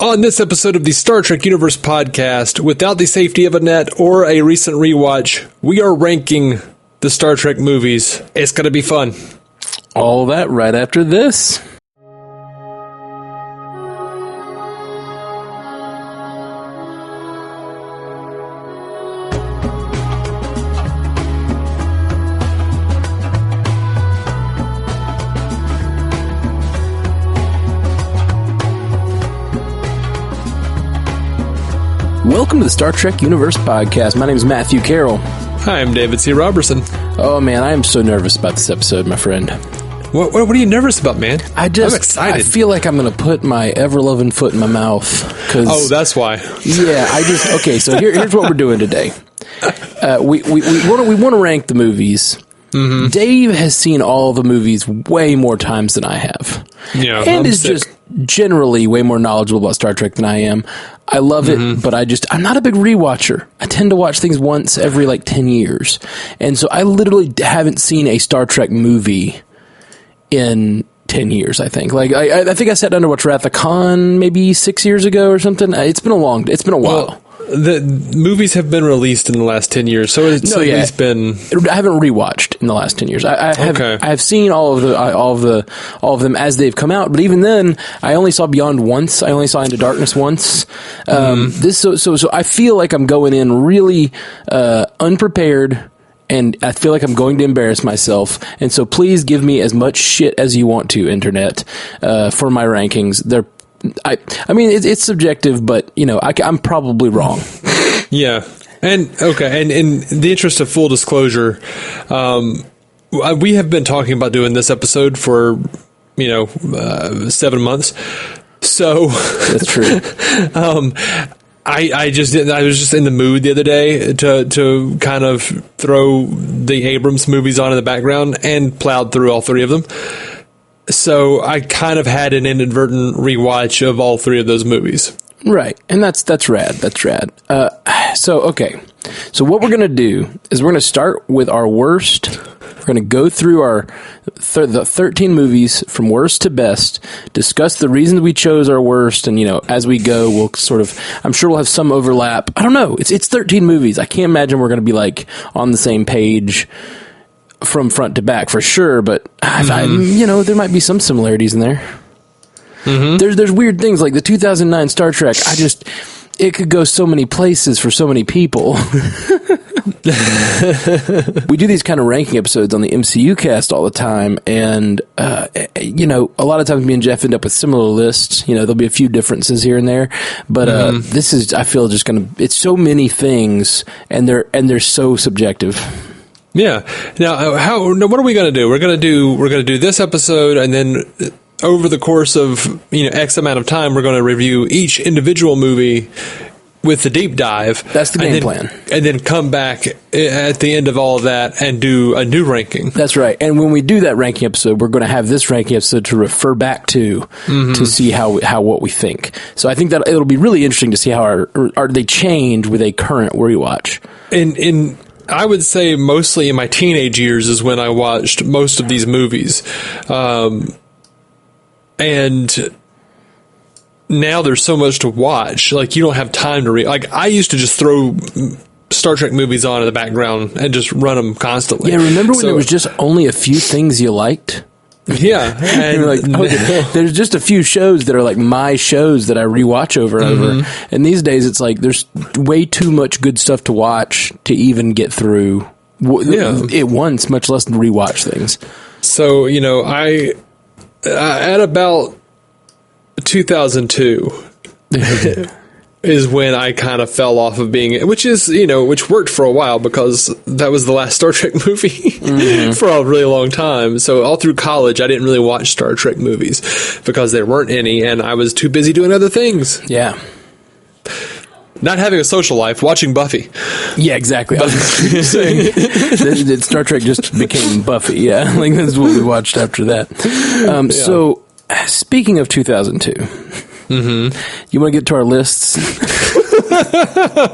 On this episode of the Star Trek Universe podcast, without the safety of a net or a recent rewatch, we are ranking the Star Trek movies. It's going to be fun. All that right after this. Welcome to the Star Trek Universe podcast. My name is Matthew Carroll. Hi, I'm David C. Robertson. Oh man, I am so nervous about this episode, my friend. What are you nervous about, man? I'm excited. I feel like I'm going to put my ever-loving foot in my mouth. Oh, that's why. Yeah, okay, so here's what we're doing today. We want to rank the movies. Mm-hmm. Dave has seen all the movies way more times than I have. Yeah, and is just generally way more knowledgeable about Star Trek than I am. I love it, but I'm not a big rewatcher. I tend to watch things once every 10 years. And so I literally haven't seen a Star Trek movie in 10 years, I think. I think I sat down to watch Wrath of Khan maybe 6 years ago or something. It's been a while. Well, the movies have been released in the last 10 years, so it's at least been... I haven't rewatched in the last 10 years. I have seen all of them as they've come out, but even then, I only saw Beyond once. I only saw Into Darkness once. So I feel like I'm going in really unprepared, and I feel like I'm going to embarrass myself. And so please give me as much shit as you want to, Internet, for my rankings. I mean, it's subjective, but, I'm probably wrong. Yeah. And in the interest of full disclosure, we have been talking about doing this episode for, 7 months. So that's true. I was just in the mood the other day to kind of throw the Abrams movies on in the background and plowed through all three of them. So I kind of had an inadvertent rewatch of all three of those movies. Right. And that's rad. That's rad. So what we're going to do is we're going to start with our worst. We're going to go through the 13 movies from worst to best, discuss the reasons we chose our worst, and, as we go, we'll I'm sure we'll have some overlap. I don't know. It's 13 movies. I can't imagine we're going to be on the same page from front to back for sure, but there might be some similarities in there. Mm-hmm. There's weird things like the 2009 Star Trek. It could go so many places for so many people. We do these kind of ranking episodes on the MCU cast all the time, and a lot of times me and Jeff end up with similar lists. There'll be a few differences here and there, but this is, I feel, just it's so many things, and they're so subjective. Yeah. Now, what are we going to do? We're going to do this episode, and then over the course of X amount of time, we're going to review each individual movie with the deep dive. That's the game plan. And then come back at the end of all of that and do a new ranking. That's right. And when we do that ranking episode, we're going to have this ranking episode to refer back to see how what we think. So I think that it'll be really interesting to see how they change with a current rewatch. I would say mostly in my teenage years is when I watched most of these movies. And now there's so much to watch. You don't have time to read. I used to just throw Star Trek movies on in the background and just run them constantly. Yeah, remember when there was just only a few things you liked? Yeah. And there's just a few shows that are my shows that I rewatch over and over. And these days it's there's way too much good stuff to watch to even get through it once, much less than rewatch things. So, I at about 2002 is when I kind of fell off of being, which worked for a while because that was the last Star Trek movie for a really long time. So all through college, I didn't really watch Star Trek movies because there weren't any, and I was too busy doing other things. Yeah. Not having a social life, watching Buffy. Yeah, exactly. I was saying that Star Trek just became Buffy. Yeah, that's what we watched after that. So, speaking of 2002, you want to get to our lists?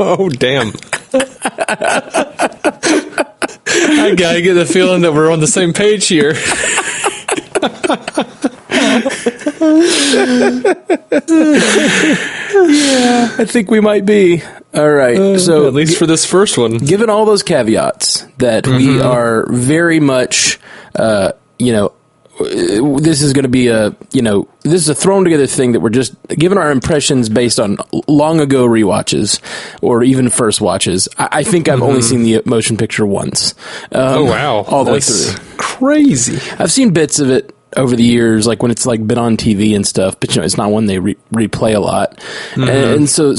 Oh, damn. I gotta get the feeling that we're on the same page here. I think we might be. All right. So at least for this first one. Given all those caveats that we are very much, this is going to be this is a thrown together thing that we're just given our impressions based on long ago rewatches or even first watches. I think I've only seen the motion picture once. Oh, wow. All the way through. Crazy. I've seen bits of it over the years, like when it's like been on TV and stuff, but it's not one they replay a lot. And so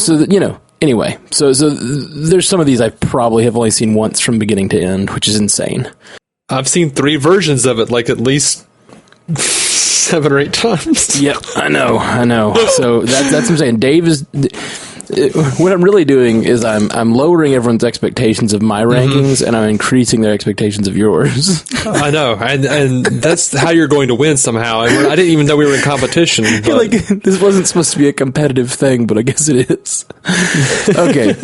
anyway, so there's some of these I probably have only seen once from beginning to end, which is insane. I've seen 3 versions of it, like at least 7 or 8 times. Yep, I know. So that's what I'm saying. Dave is. What I'm really doing is I'm lowering everyone's expectations of my rankings, and I'm increasing their expectations of yours. I know, and that's how you're going to win somehow. I didn't even know we were in competition. But. Like, this wasn't supposed to be a competitive thing, but I guess it is. Okay,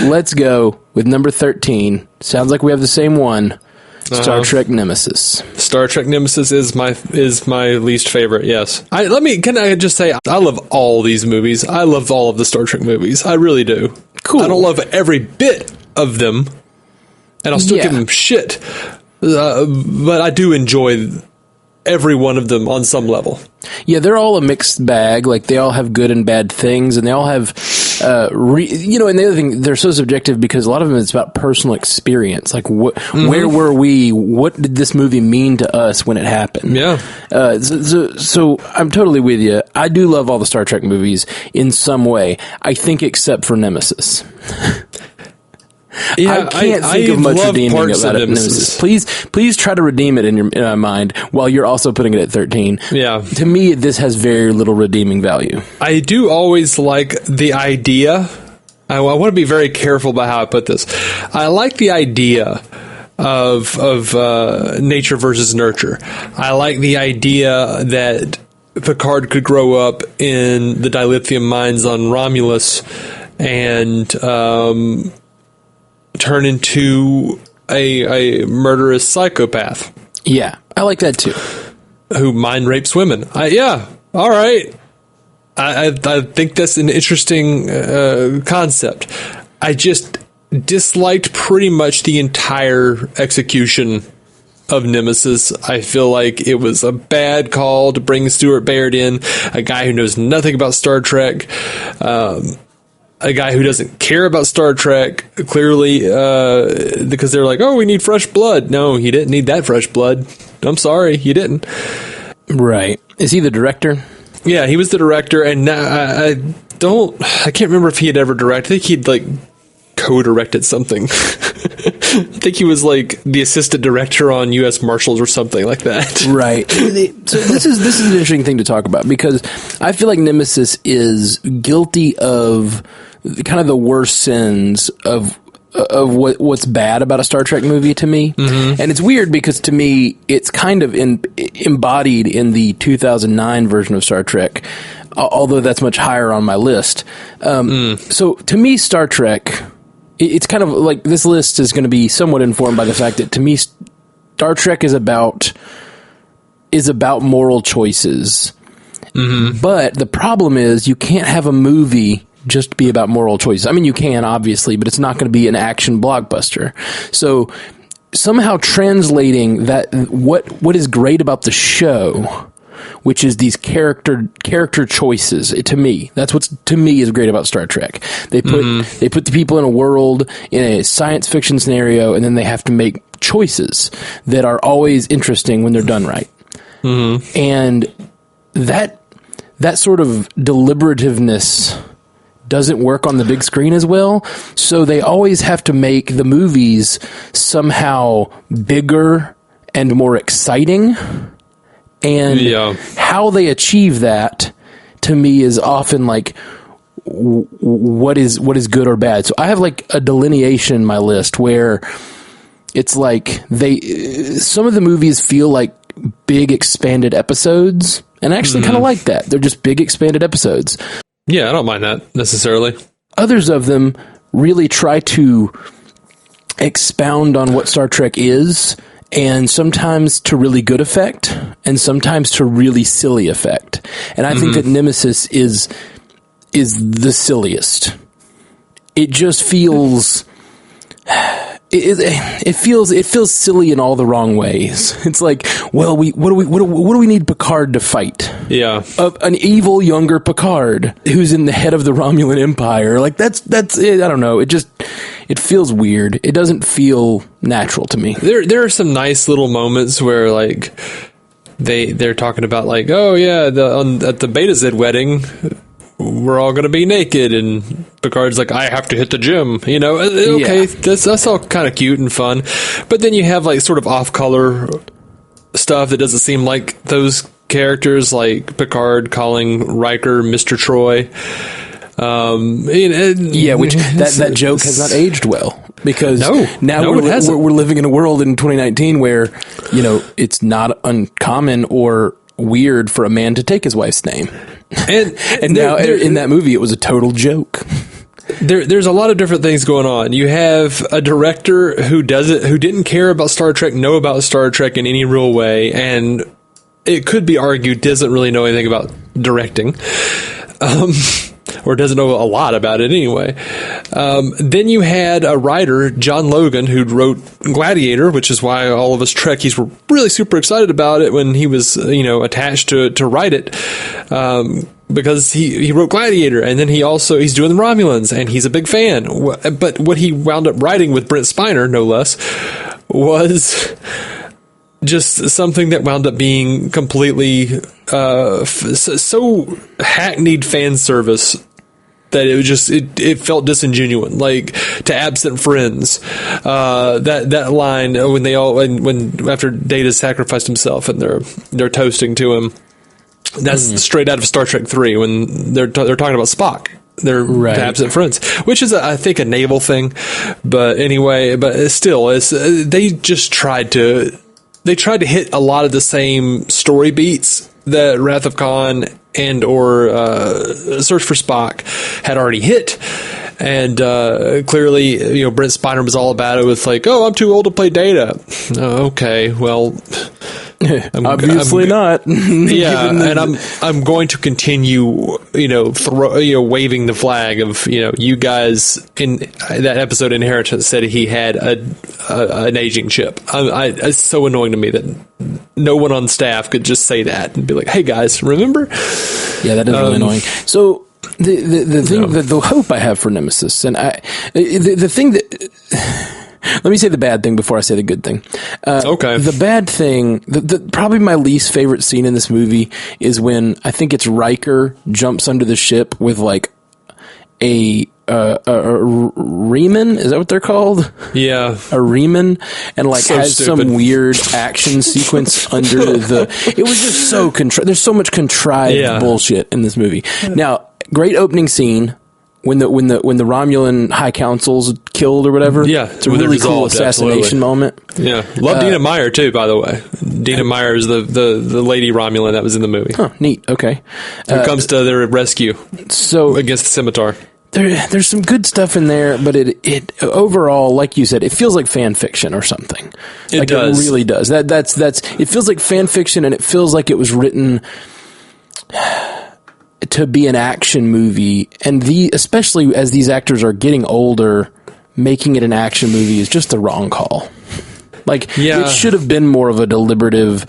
let's go with number 13. Sounds like we have the same one. Star Trek Nemesis. Star Trek Nemesis is my least favorite. Yes. Can I just say I love all these movies. I love all of the Star Trek movies. I really do. Cool. I don't love every bit of them, and I'll still give them shit. But I do enjoy every one of them on some level. Yeah, they're all a mixed bag. Like, they all have good and bad things, and they all have, and the other thing, they're so subjective because a lot of them, it's about personal experience. Like, where were we? What did this movie mean to us when it happened? Yeah. So I'm totally with you. I do love all the Star Trek movies in some way. I think except for Nemesis. Yeah, I can't think of much redeeming about it. Nemesis. Please try to redeem it in your mind while you're also putting it at 13. Yeah. To me, this has very little redeeming value. I do always like the idea. I want to be very careful about how I put this. I like the idea of nature versus nurture. I like the idea that Picard could grow up in the dilithium mines on Romulus and turn into a murderous psychopath. Yeah, I like that too. Who mind rapes women. Yeah, all right. I think that's an interesting concept. I just disliked pretty much the entire execution of Nemesis. I feel like it was a bad call to bring Stuart Baird in, a guy who knows nothing about Star Trek, a guy who doesn't care about Star Trek, clearly, because they're like, oh, we need fresh blood. No, he didn't need that fresh blood. I'm sorry, he didn't. Right. Is he the director? Yeah, he was the director, and I can't remember if he had ever directed. I think he'd, like, co-directed something. I think he was, like, the assistant director on U.S. Marshals or something like that. Right. So this is an interesting thing to talk about, because I feel like Nemesis is guilty of kind of the worst sins of what's bad about a Star Trek movie to me. Mm-hmm. And it's weird because to me, it's kind of embodied in the 2009 version of Star Trek, although that's much higher on my list. So to me, Star Trek, it's kind of like this list is going to be somewhat informed by the fact that to me, Star Trek is about moral choices. Mm-hmm. But the problem is you can't have a movie just be about moral choices. I mean, you can, obviously, but it's not going to be an action blockbuster. So somehow translating that, what is great about the show, which is these character choices, to me, that's what's, to me, is great about Star Trek. They put the people in a world, in a science fiction scenario, and then they have to make choices that are always interesting when they're done right. Mm-hmm. And that sort of deliberativeness doesn't work on the big screen as well, so they always have to make the movies somehow bigger and more exciting. And how they achieve that, to me, is often like what is good or bad. So I have like a delineation in my list where it's like some of the movies feel like big expanded episodes, and I actually kind of like that. They're just big expanded episodes. Yeah, I don't mind that necessarily. Others of them really try to expound on what Star Trek is and sometimes to really good effect, and sometimes to really silly effect. And I think that Nemesis is the silliest. It just feels it feels silly in all the wrong ways. It's like, well, what do we need Picard to fight? Yeah, An evil younger Picard who's in the head of the Romulan Empire. Like that's it. I don't know. It feels weird. It doesn't feel natural to me. There are some nice little moments where like they're talking about like, oh yeah, at the Beta Z wedding, we're all going to be naked, and Picard's like, I have to hit the gym, you know. Okay, that's all kind of cute and fun, but then you have like sort of off-color stuff that doesn't seem like those characters, like Picard calling Riker Mr. Troy. Which that joke has not aged well, because now we're living in a world in 2019 where, you know, it's not uncommon or weird for a man to take his wife's name. And now in that movie, it was a total joke. There's a lot of different things going on. You have a director who didn't care about Star Trek, know about Star Trek in any real way, and it could be argued doesn't really know anything about directing. Or doesn't know a lot about it anyway. Then you had a writer, John Logan, who wrote Gladiator, which is why all of us Trekkies were really super excited about it when he was, attached to write it. Because he wrote Gladiator, and then he's doing the Romulans, and he's a big fan. But what he wound up writing with Brent Spiner, no less, was just something that wound up being completely so hackneyed fan service that it was just it felt disingenuous, like to absent friends. That line when after Data sacrificed himself and they're toasting to him, that's straight out of Star Trek 3 when they're talking about Spock. They're absent friends, which is I think a naval thing, but anyway, but still, they just tried to hit a lot of the same story beats that Wrath of Khan and or Search for Spock had already hit. And clearly, Brent Spiner was all about it with like, oh, I'm too old to play Data. Oh, okay, well, obviously not. Yeah, and I'm going to continue, waving the flag of, you guys in that episode Inheritance said he had an aging chip. It's so annoying to me that no one on staff could just say that and be like, hey guys, remember? Yeah, that is really annoying. So the thing that the hope I have for Nemesis, and the thing that. Let me say the bad thing before I say the good thing. Okay. The bad thing, probably my least favorite scene in this movie is when I think it's Riker jumps under the ship with like a Reman. Is that what they're called? Yeah. A Reman, and like so has stupid. some weird action sequence under it was just so there's so much contrived bullshit in this movie. Now, great opening scene. When the Romulan High Council's killed or whatever, it's a really cool assassination moment. Yeah, love Dina Meyer too. By the way, Dina Meyer is the lady Romulan that was in the movie. Huh, neat. Okay, who comes to their rescue against the Scimitar. There's some good stuff in there, but it overall, like you said, it feels like fan fiction or something. It does. It really does. That's it feels like fan fiction, and it feels like it was written to be an action movie, and especially as these actors are getting older, making it an action movie is just the wrong call. It should have been more of a deliberative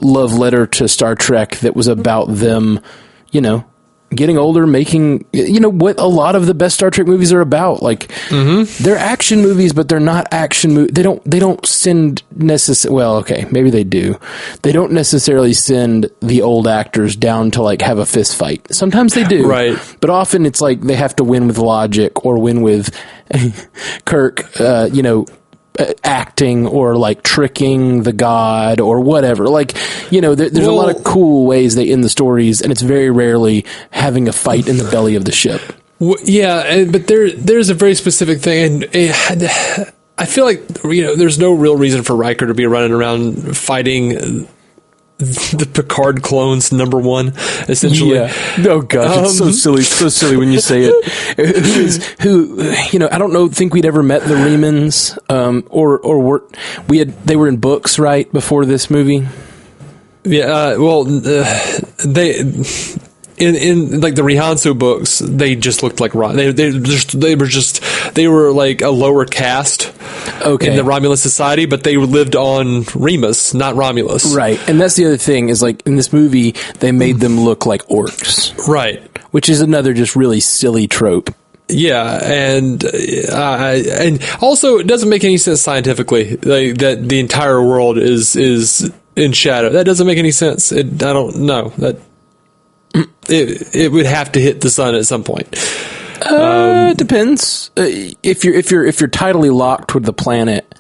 love letter to Star Trek that was about them, getting older, making, what a lot of the best Star Trek movies are about. Like, they're action movies, but they're not action movies. They don't send well, okay, maybe they do. They don't necessarily send the old actors down to like have a fist fight. Sometimes they do. Right. But often it's like they have to win with logic or win with Kirk, acting or like tricking the god or whatever. Like, there's a lot of cool ways they end the stories, and it's very rarely having a fight in the belly of the ship. Yeah, but there's a very specific thing, and I feel like there's no real reason for Riker to be running around fighting the Picard clones number one, essentially. Yeah. Oh gosh, it's so silly when you say it. Who I don't think we'd ever met the Remans, they were in books right before this movie. Yeah, they in like the Rihansu books, they just looked like they were like a lower caste. Okay. In the Romulan society, but they lived on Remus, not Romulus. Right. And that's the other thing is like in this movie, they made them look like orcs. Right. Which is another just really silly trope. Yeah, and also it doesn't make any sense scientifically, like that the entire world is in shadow. That doesn't make any sense. I don't know that it would have to hit the sun at some point. It depends. If you're tidally locked with the planet,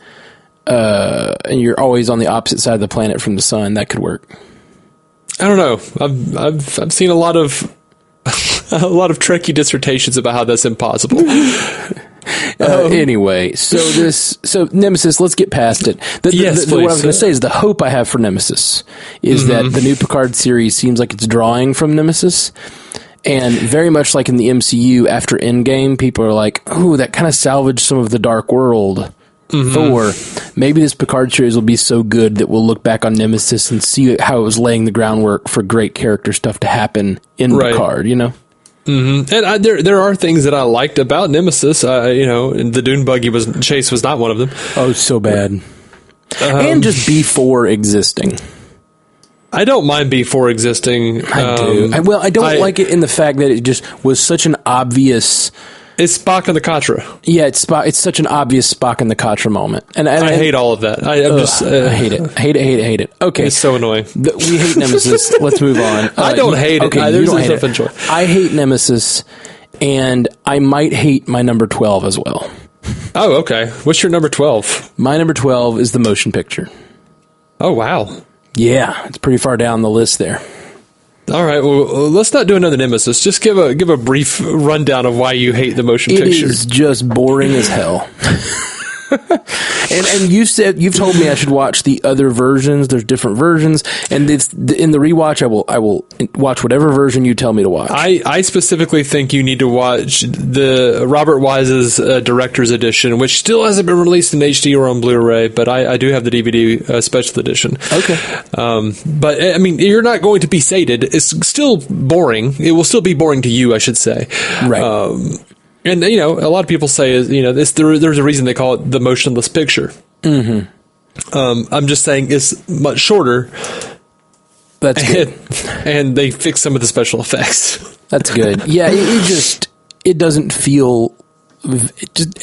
and you're always on the opposite side of the planet from the sun, that could work. I don't know. I've seen a lot of Trekkie dissertations about how that's impossible. Anyway, so Nemesis, let's get past it. Yes, what I was going to say is the hope I have for Nemesis is that the new Picard series seems like it's drawing from Nemesis. And very much like in the MCU, after Endgame, people are like, "Oh, that kind of salvaged some of the Dark World." Thor. Maybe this Picard series will be so good that we'll look back on Nemesis and see how it was laying the groundwork for great character stuff to happen in Picard. Mm-hmm. And there are things that I liked about Nemesis. The Dune buggy chase was not one of them. Oh, so bad. And just B4 existing. I don't mind B4 existing. I do. I don't like it in the fact that it just was such an obvious... It's Spock and the Katra. Yeah, it's such an obvious Spock and the Katra moment. And I hate all of that. I hate it. Hate it. Okay. It's so annoying. We hate Nemesis. Let's move on. I don't hate it. Okay, you don't hate it. I hate Nemesis, and I might hate my number 12 as well. Oh, okay. What's your number 12? My number 12 is the motion picture. Oh, wow. Yeah, it's pretty far down the list there. All right, well, let's not do another Nemesis. Just give a brief rundown of why you hate the motion picture. It is just boring as hell. And you've told me I should watch the other versions. There's different versions, and it's in the rewatch. I will watch whatever version you tell me to watch. I specifically think you need to watch the Robert Wise's director's edition, which still hasn't been released in HD or on Blu-ray, but I do have the DVD special edition. Okay. But I mean, you're not going to be sated. It's still boring. It will still be boring to you, I should say. Right. And, a lot of people say, there's a reason they call it the motionless picture. Mm-hmm. I'm just saying it's much shorter. That's good. And they fix some of the special effects. That's good. Yeah, it doesn't feel...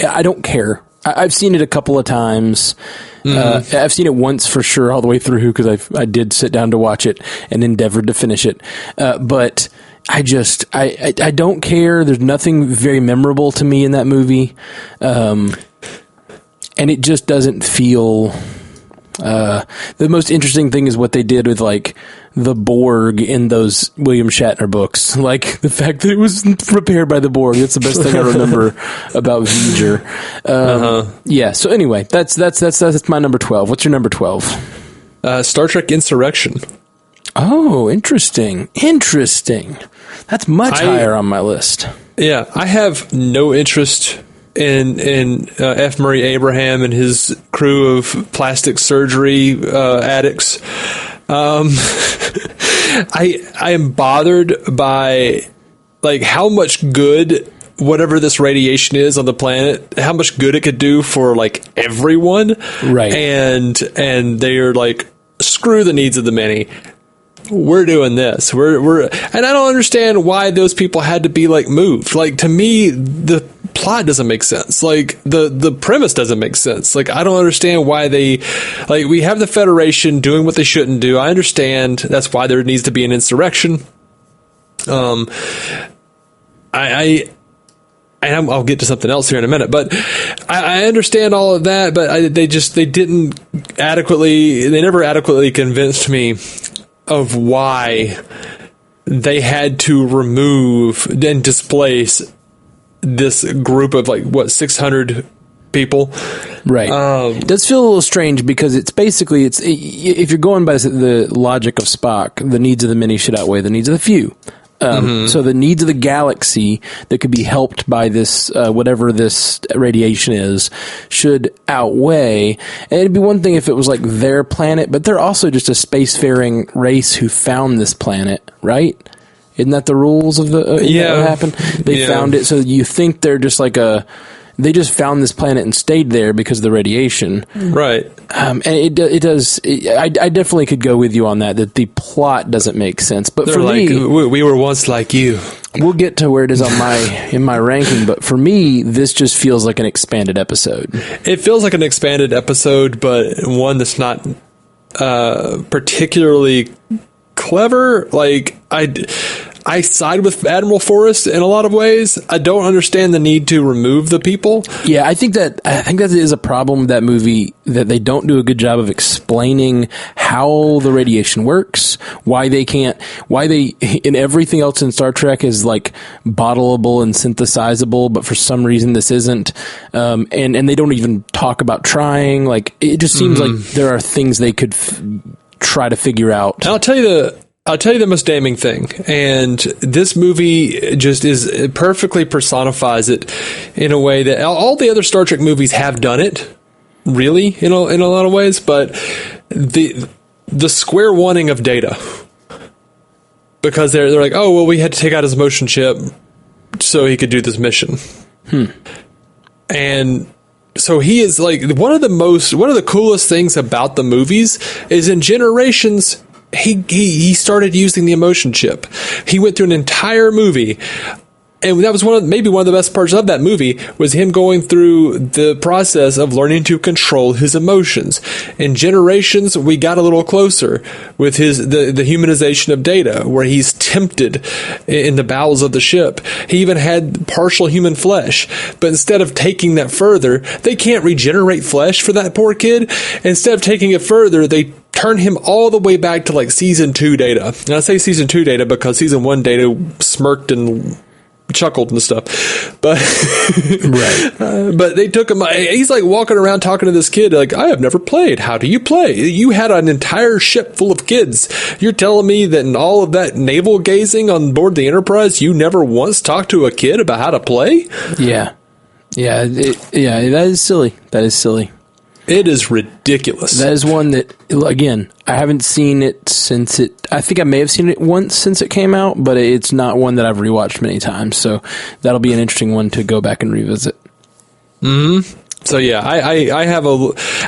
I don't care. I've seen it a couple of times. Mm-hmm. I've seen it once for sure all the way through because I did sit down to watch it and endeavored to finish it. But... I don't care. There's nothing very memorable to me in that movie. And it just doesn't feel, the most interesting thing is what they did with like the Borg in those William Shatner books. Like the fact that it was prepared by the Borg. That's the best thing I remember about V'ger. Yeah. So anyway, that's my number 12. What's your number 12? Star Trek Insurrection. Oh, interesting. That's much higher on my list. Yeah, I have no interest in F. Murray Abraham and his crew of plastic surgery addicts. I am bothered by like how much good whatever this radiation is on the planet, how much good it could do for like everyone. Right. And they're like, screw the needs of the many. We're doing this. And I don't understand why those people had to be like moved. Like to me, the plot doesn't make sense. Like the premise doesn't make sense. Like I don't understand why we have the Federation doing what they shouldn't do. I understand that's why there needs to be an insurrection. I'll get to something else here in a minute, but I understand all of that, but they never adequately convinced me of why they had to remove and displace this group of 600 people. Right. It does feel a little strange because it's basically, if you're going by the logic of Spock, the needs of the many should outweigh the needs of the few. So the needs of the galaxy that could be helped by this, whatever this radiation is, should outweigh. And it'd be one thing if it was like their planet, but they're also just a spacefaring race who found this planet, right? Isn't that the rules of the what happened? They found it, so you think they're just like they just found this planet and stayed there because of the radiation. Right. And it does. I definitely could go with you on that the plot doesn't make sense. But for me, we were once like you. We'll get to where it is on in my ranking. But for me, this just feels like an expanded episode. It feels like an expanded episode, but one that's not particularly clever. Like, I side with Admiral Forrest in a lot of ways. I don't understand the need to remove the people. Yeah, I think that is a problem with that movie, that they don't do a good job of explaining how the radiation works, why in everything else in Star Trek is like bottleable and synthesizable, but for some reason this isn't. And they don't even talk about trying. Like, it just seems like there are things they could try to figure out. And I'll tell you the most damning thing, and this movie just perfectly personifies it in a way that all the other Star Trek movies have done it, really, in a lot of ways, but the square one-ing of Data. Because they're like, oh, well, we had to take out his motion chip so he could do this mission. And so he is like, one of the coolest things about the movies is in Generations, he started using the emotion chip. He went through an entire movie, and that was maybe one of the best parts of that movie was him going through the process of learning to control his emotions. In Generations, we got a little closer with the humanization of Data, where he's tempted in the bowels of the ship. He even had partial human flesh, but instead of taking that further, they can't regenerate flesh for that poor kid. Instead of taking it further, they turn him all the way back to like season 2 Data. And I say season 2 Data because season 1 Data smirked and chuckled and stuff, but right. But they took him. He's like walking around talking to this kid like, I have never played. How do you play? You had an entire ship full of kids. You're telling me that in all of that navel gazing on board the Enterprise, you never once talked to a kid about how to play? Yeah, that is silly. It is ridiculous. That is one that, again, I haven't seen it since I think I may have seen it once since it came out, but it's not one that I've rewatched many times. So that'll be an interesting one to go back and revisit. So yeah, I have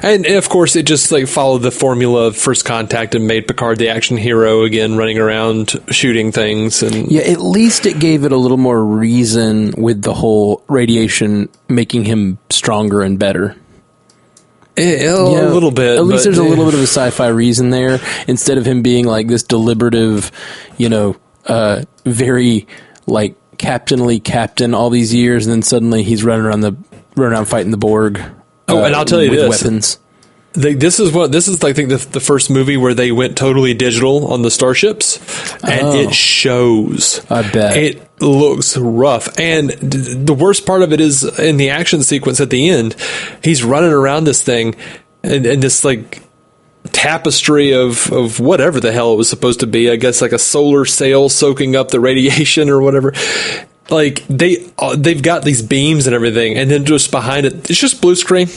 and of course it just like followed the formula of First Contact and made Picard the action hero again, running around shooting things. And yeah, at least it gave it a little more reason with the whole radiation making him stronger and better. A little bit. At least there's a little bit of a sci-fi reason there, instead of him being like this deliberative, very like captainly captain all these years, and then suddenly he's running around fighting the Borg. And I'll tell you with this: weapons. This is I think the first movie where they went totally digital on the starships, and it shows. I bet it looks rough, and the worst part of it is in the action sequence at the end. He's running around this thing, and this like tapestry of whatever the hell it was supposed to be. I guess like a solar sail soaking up the radiation or whatever. Like they've got these beams and everything, and then just behind it, it's just blue screen.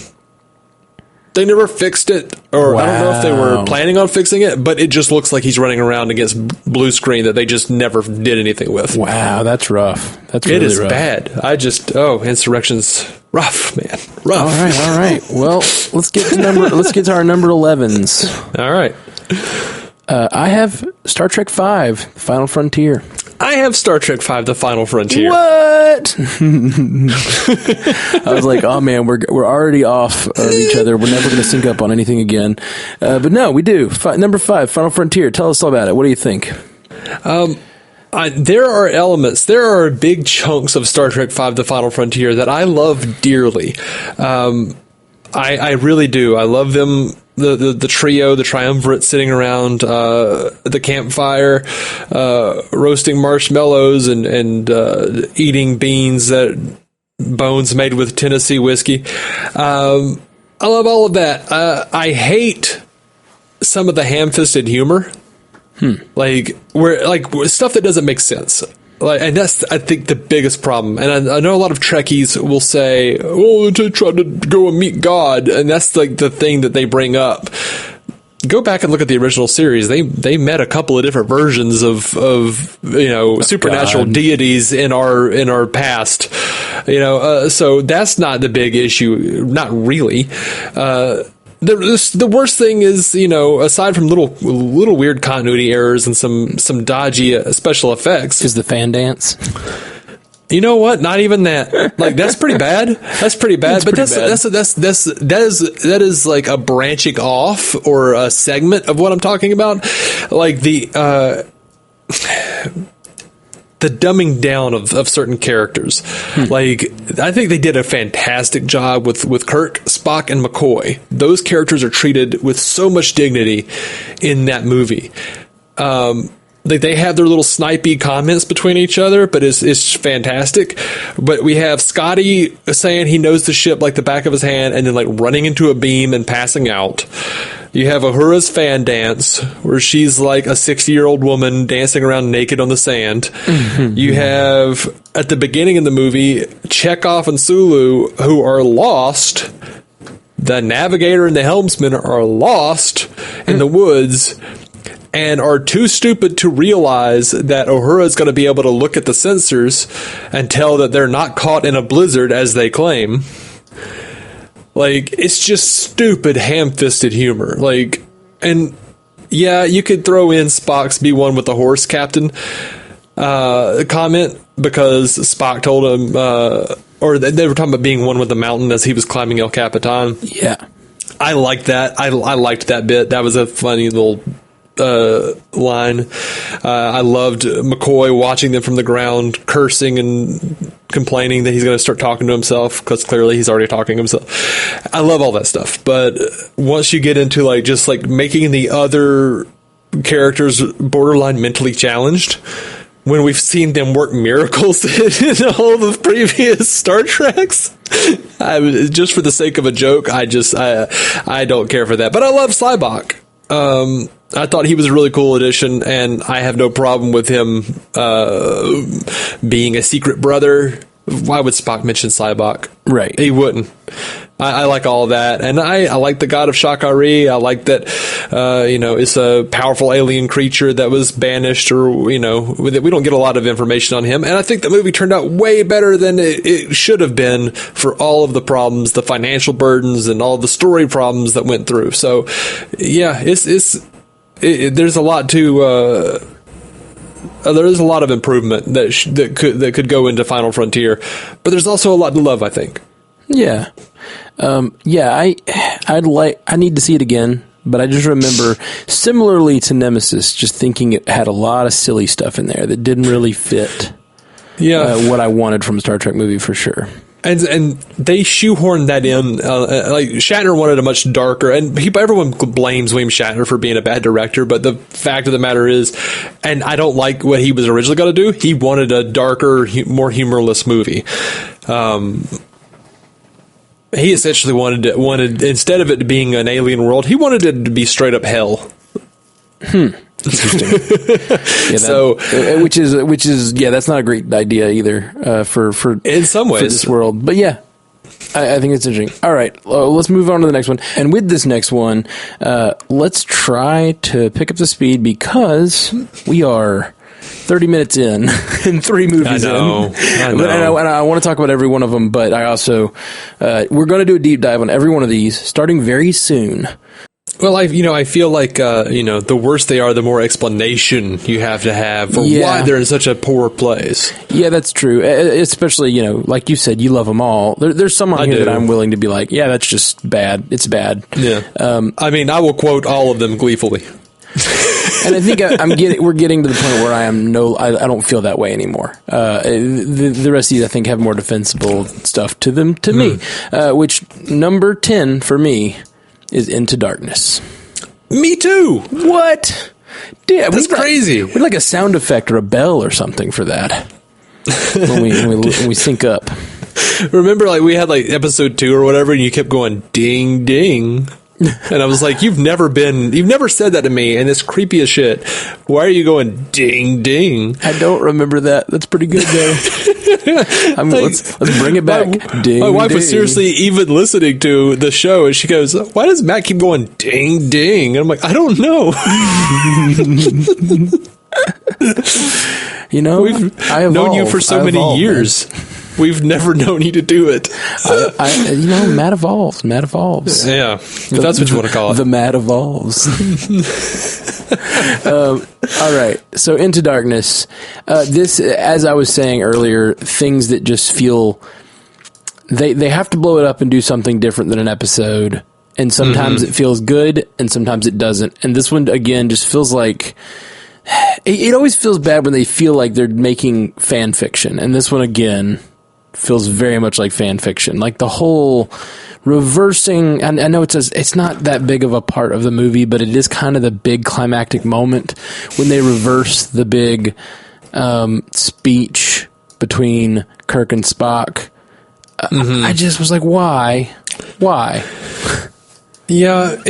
They never fixed it, or I don't know if they were planning on fixing it, but it just looks like he's running around against blue screen that they just never did anything with. Wow, that's rough. That's really rough. Bad. Insurrection's rough, man. Rough. All right. Well, let's get to our number 11s. All right. I have Star Trek V, The Final Frontier. I have Star Trek V, The Final Frontier. What? I was like, oh man, we're already off of each other. We're never going to sync up on anything again. But no, we do. Number 5, Final Frontier. Tell us all about it. What do you think? There are elements, there are big chunks of Star Trek V, The Final Frontier that I love dearly. I really do. I love them. The trio, the triumvirate sitting around the campfire, roasting marshmallows and eating beans that bones made with Tennessee whiskey. I love all of that. I hate some of the ham-fisted humor, like stuff that doesn't make sense. And that's, I think, the biggest problem. And I know a lot of Trekkies will say, "Oh, they tried to go and meet God," and that's like the thing that they bring up. Go back and look at the original series. They met a couple of different versions of supernatural deities in our past. So that's not the big issue. Not really. The worst thing is, aside from little weird continuity errors and some dodgy special effects, is the fan dance. You know what? Not even that. Like, that's pretty bad. That's pretty bad. But that is like a branching off or a segment of what I'm talking about. Like the dumbing down of certain characters. Like, I think they did a fantastic job with Kirk, Spock, and McCoy. Those characters are treated with so much dignity in that movie. Like, they have their little snipey comments between each other, but it's fantastic. But we have Scotty saying he knows the ship like the back of his hand, and then like running into a beam and passing out. You have Uhura's fan dance, where she's like a 60-year-old woman dancing around naked on the sand. You have, at the beginning of the movie, Chekhov and Sulu, who are lost. The navigator and the helmsman are lost in the woods, and are too stupid to realize that Uhura is going to be able to look at the sensors and tell that they're not caught in a blizzard as they claim. Like, it's just stupid ham-fisted humor. Like, and yeah, you could throw in Spock's "be one with the horse, Captain" comment, because Spock told him, or they were talking about being one with the mountain as he was climbing El Capitan. Yeah. I liked that. I liked that bit. That was a funny little line. I loved McCoy watching them from the ground, cursing and complaining that he's going to start talking to himself, because clearly he's already talking to himself. I love all that stuff. But once you get into like just like making the other characters borderline mentally challenged, when we've seen them work miracles in all the previous Star Treks, just for the sake of a joke, I don't care for that. But I love Sybok. I thought he was a really cool addition, and I have no problem with him being a secret brother. Why would Spock mention Sybok? Right. He wouldn't. I like all of that. And I like the god of Shakari. I like that, it's a powerful alien creature that was banished, or, we don't get a lot of information on him. And I think the movie turned out way better than it should have been, for all of the problems, the financial burdens, and all the story problems that went through. So, yeah, there's a lot to, there is a lot of improvement that could go into Final Frontier, but there's also a lot to love, I think. Yeah. I need to see it again, but I just remember, similarly to Nemesis, just thinking it had a lot of silly stuff in there that didn't really fit what I wanted from a Star Trek movie, for sure. And they shoehorned that in. Like, Shatner wanted a much darker, and everyone blames William Shatner for being a bad director, but the fact of the matter is, and I don't like what he was originally going to do, he wanted a darker, more humorless movie. He essentially wanted, instead of it being an alien world, he wanted it to be straight up hell. Interesting. Which is that's not a great idea either, for in some ways, for this world. But yeah, I think it's interesting. All right, let's move on to the next one. And with this next one, let's try to pick up the speed, because we are 30 minutes in and 3 movies I know. And I want to talk about every one of them, but I also we're going to do a deep dive on every one of these starting very soon. Well, I feel like, the worse they are, the more explanation you have to have for why they're in such a poor place. Yeah, that's true. Especially, like you said, you love them all. There's some on here that I'm willing to be like, yeah, that's just bad. It's bad. Yeah. I will quote all of them gleefully. And I think we're getting to the point where I don't feel that way anymore. The rest of these, I think, have more defensible stuff to them, to me, which number 10 for me is Into Darkness. Me too. What? Yeah, that's crazy. We'd like a sound effect or a bell or something for that when we sync up. Remember, like, we had, like, episode 2 or whatever, and you kept going, ding, ding. And I was like, you've never said that to me, and it's creepy as shit. Why are you going, ding, ding? I don't remember that. That's pretty good, though. Let's bring it back. Ding, my wife ding. was seriously even listening to the show, and she goes, why does Matt keep going, ding, ding? And I'm like, I don't know. You know, I have known you for so many years. Man. We've never known you to do it. Matt evolves. Matt evolves. Yeah, if that's what you want to call it. The Matt evolves. All right. So Into Darkness. This, as I was saying earlier, things that just feel they have to blow it up and do something different than an episode. And sometimes it feels good, and sometimes it doesn't. And this one again just feels like. It always feels bad when they feel like they're making fan fiction, and this one again feels very much like fan fiction. Like the whole reversing, I know it's not that big of a part of the movie, but it is kind of the big climactic moment when they reverse the big speech between Kirk and Spock. I just was like, why? Yeah,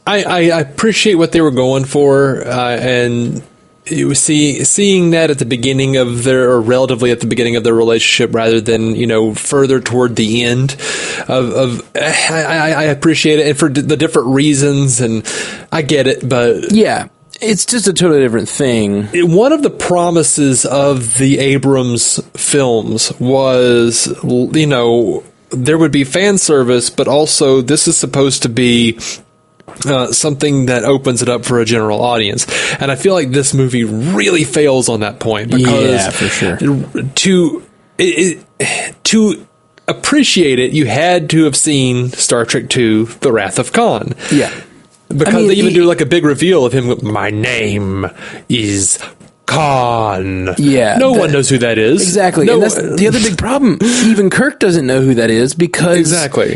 I appreciate what they were going for, and you was seeing that at the beginning of or relatively at the beginning of their relationship, rather than further toward the end of. I appreciate it, and for the different reasons, and I get it, but yeah. It's just a totally different thing. One of the promises of the Abrams films was, there would be fan service, but also this is supposed to be something that opens it up for a general audience. And I feel like this movie really fails on that point, because for sure. To appreciate it, you had to have seen Star Trek II, The Wrath of Khan. Yeah. Because they even do like a big reveal of him. My name is Khan. Yeah. No one knows who that is. Exactly. And that's the other big problem. Even Kirk doesn't know who that is, because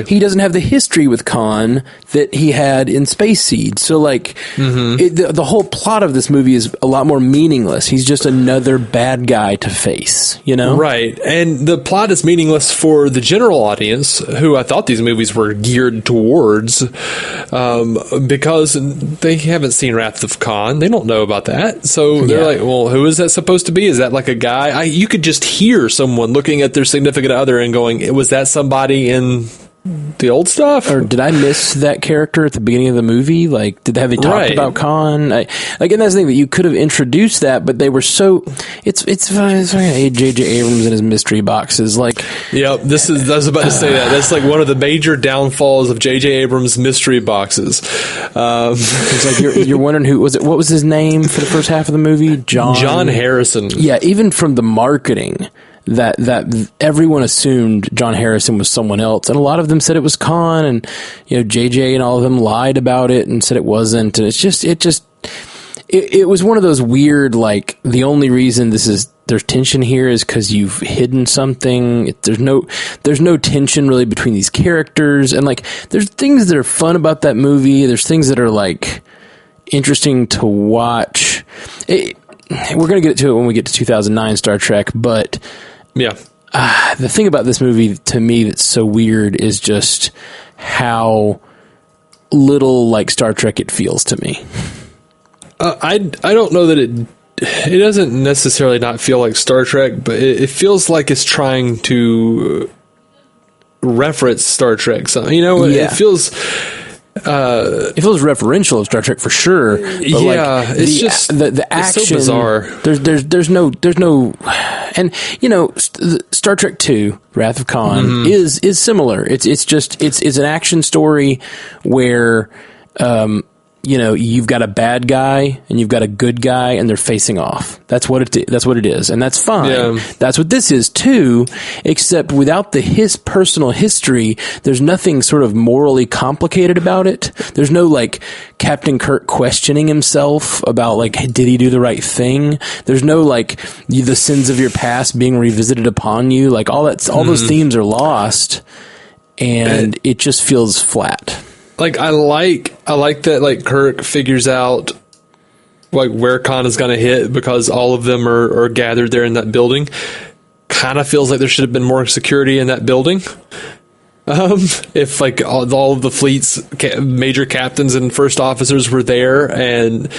he doesn't have the history with Khan that he had in Space Seed. So, the whole plot of this movie is a lot more meaningless. He's just another bad guy to face, Right. And the plot is meaningless for the general audience, who I thought these movies were geared towards, because they haven't seen Wrath of Khan. They don't know about that. So they're like, well, who is that supposed to be? Is that like a guy? You could just hear someone looking at their significant other and going, was that somebody in the old stuff? Or did I miss that character at the beginning of the movie? Like, have they talked about Khan? And that's the thing, that you could have introduced that, but they were so. It's J.J. Abrams and his mystery boxes. Like, yep, I was about to say that. That's like one of the major downfalls of J.J. Abrams' mystery boxes. It's like you're wondering who was it? What was his name for the first half of the movie? John Harrison. Yeah, even from the marketing. That everyone assumed John Harrison was someone else, and a lot of them said it was Khan, and JJ and all of them lied about it and said it wasn't, and it was one of those weird, like, the only reason there's tension here is because you've hidden something. There's no tension really between these characters, and like there's things that are fun about that movie. There's things that are like interesting to watch. We're gonna get to it when we get to 2009 Star Trek, but. Yeah. The thing about this movie, to me, that's so weird is just how little like Star Trek it feels to me. I don't know that it doesn't necessarily not feel like Star Trek, but it feels like it's trying to reference Star Trek. So, it feels. It feels referential of Star Trek for sure. But it's just the action. It's so bizarre. There's no, and Star Trek II, Wrath of Khan is similar. It's an action story where you've got a bad guy and you've got a good guy, and they're facing off. That's what it is, and that's fine. Yeah. That's what this is too, except without his personal history, there's nothing sort of morally complicated about it. There's no like Captain Kirk questioning himself about like, did he do the right thing? There's no like the sins of your past being revisited upon you. Like all those themes are lost, and it just feels flat. Like I like that like Kirk figures out like where Khan is going to hit, because all of them are gathered there in that building. kind of feels like there should have been more security in that building. If like all of the fleet's major captains and first officers were there, and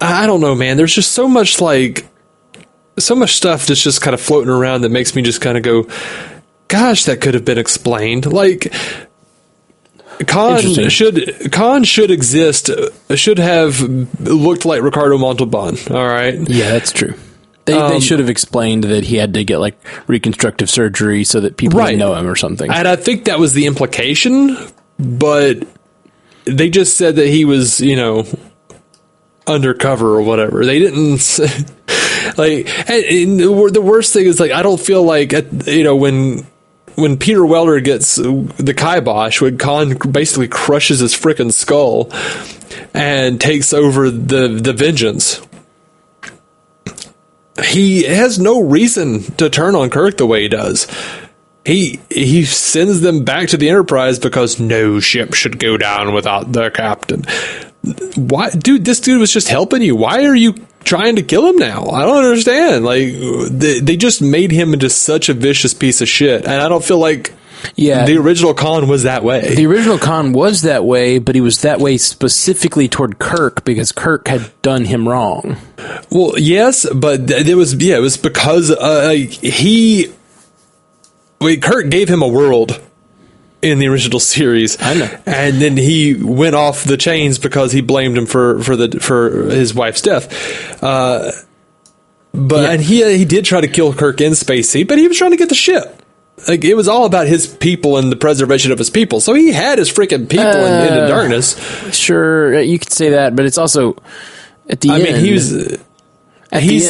I don't know, man, there's just so much stuff that's just kind of floating around that makes me just kind of go, gosh, that could have been explained. Like, Khan should exist, should have looked like Ricardo Montalban. All right. Yeah, that's true. They should have explained that he had to get like reconstructive surgery so that people would know him or something. And I think that was the implication, but they just said that he was, undercover or whatever. They didn't like, and the worst thing is, like, I don't feel like, when Peter Weller gets the kibosh, when Khan basically crushes his frickin' skull and takes over the Vengeance, he has no reason to turn on Kirk the way he does. He sends them back to the Enterprise because no ship should go down without their captain. Why, dude? This dude was just helping you. Why are you trying to kill him now? I don't understand. Like, they just made him into such a vicious piece of shit, and I don't feel like the original Khan was that way. The original Khan was that way, but he was that way specifically toward Kirk because Kirk had done him wrong. Well, yes, but it was because Kirk gave him a world in the original series. I know. And then he went off the chains because he blamed him for his wife's death. And he did try to kill Kirk in Space Seed, but he was trying to get the ship. Like, it was all about his people and the preservation of his people. So he had his freaking people in darkness. Sure, you could say that, but it's also at the end. I mean, he's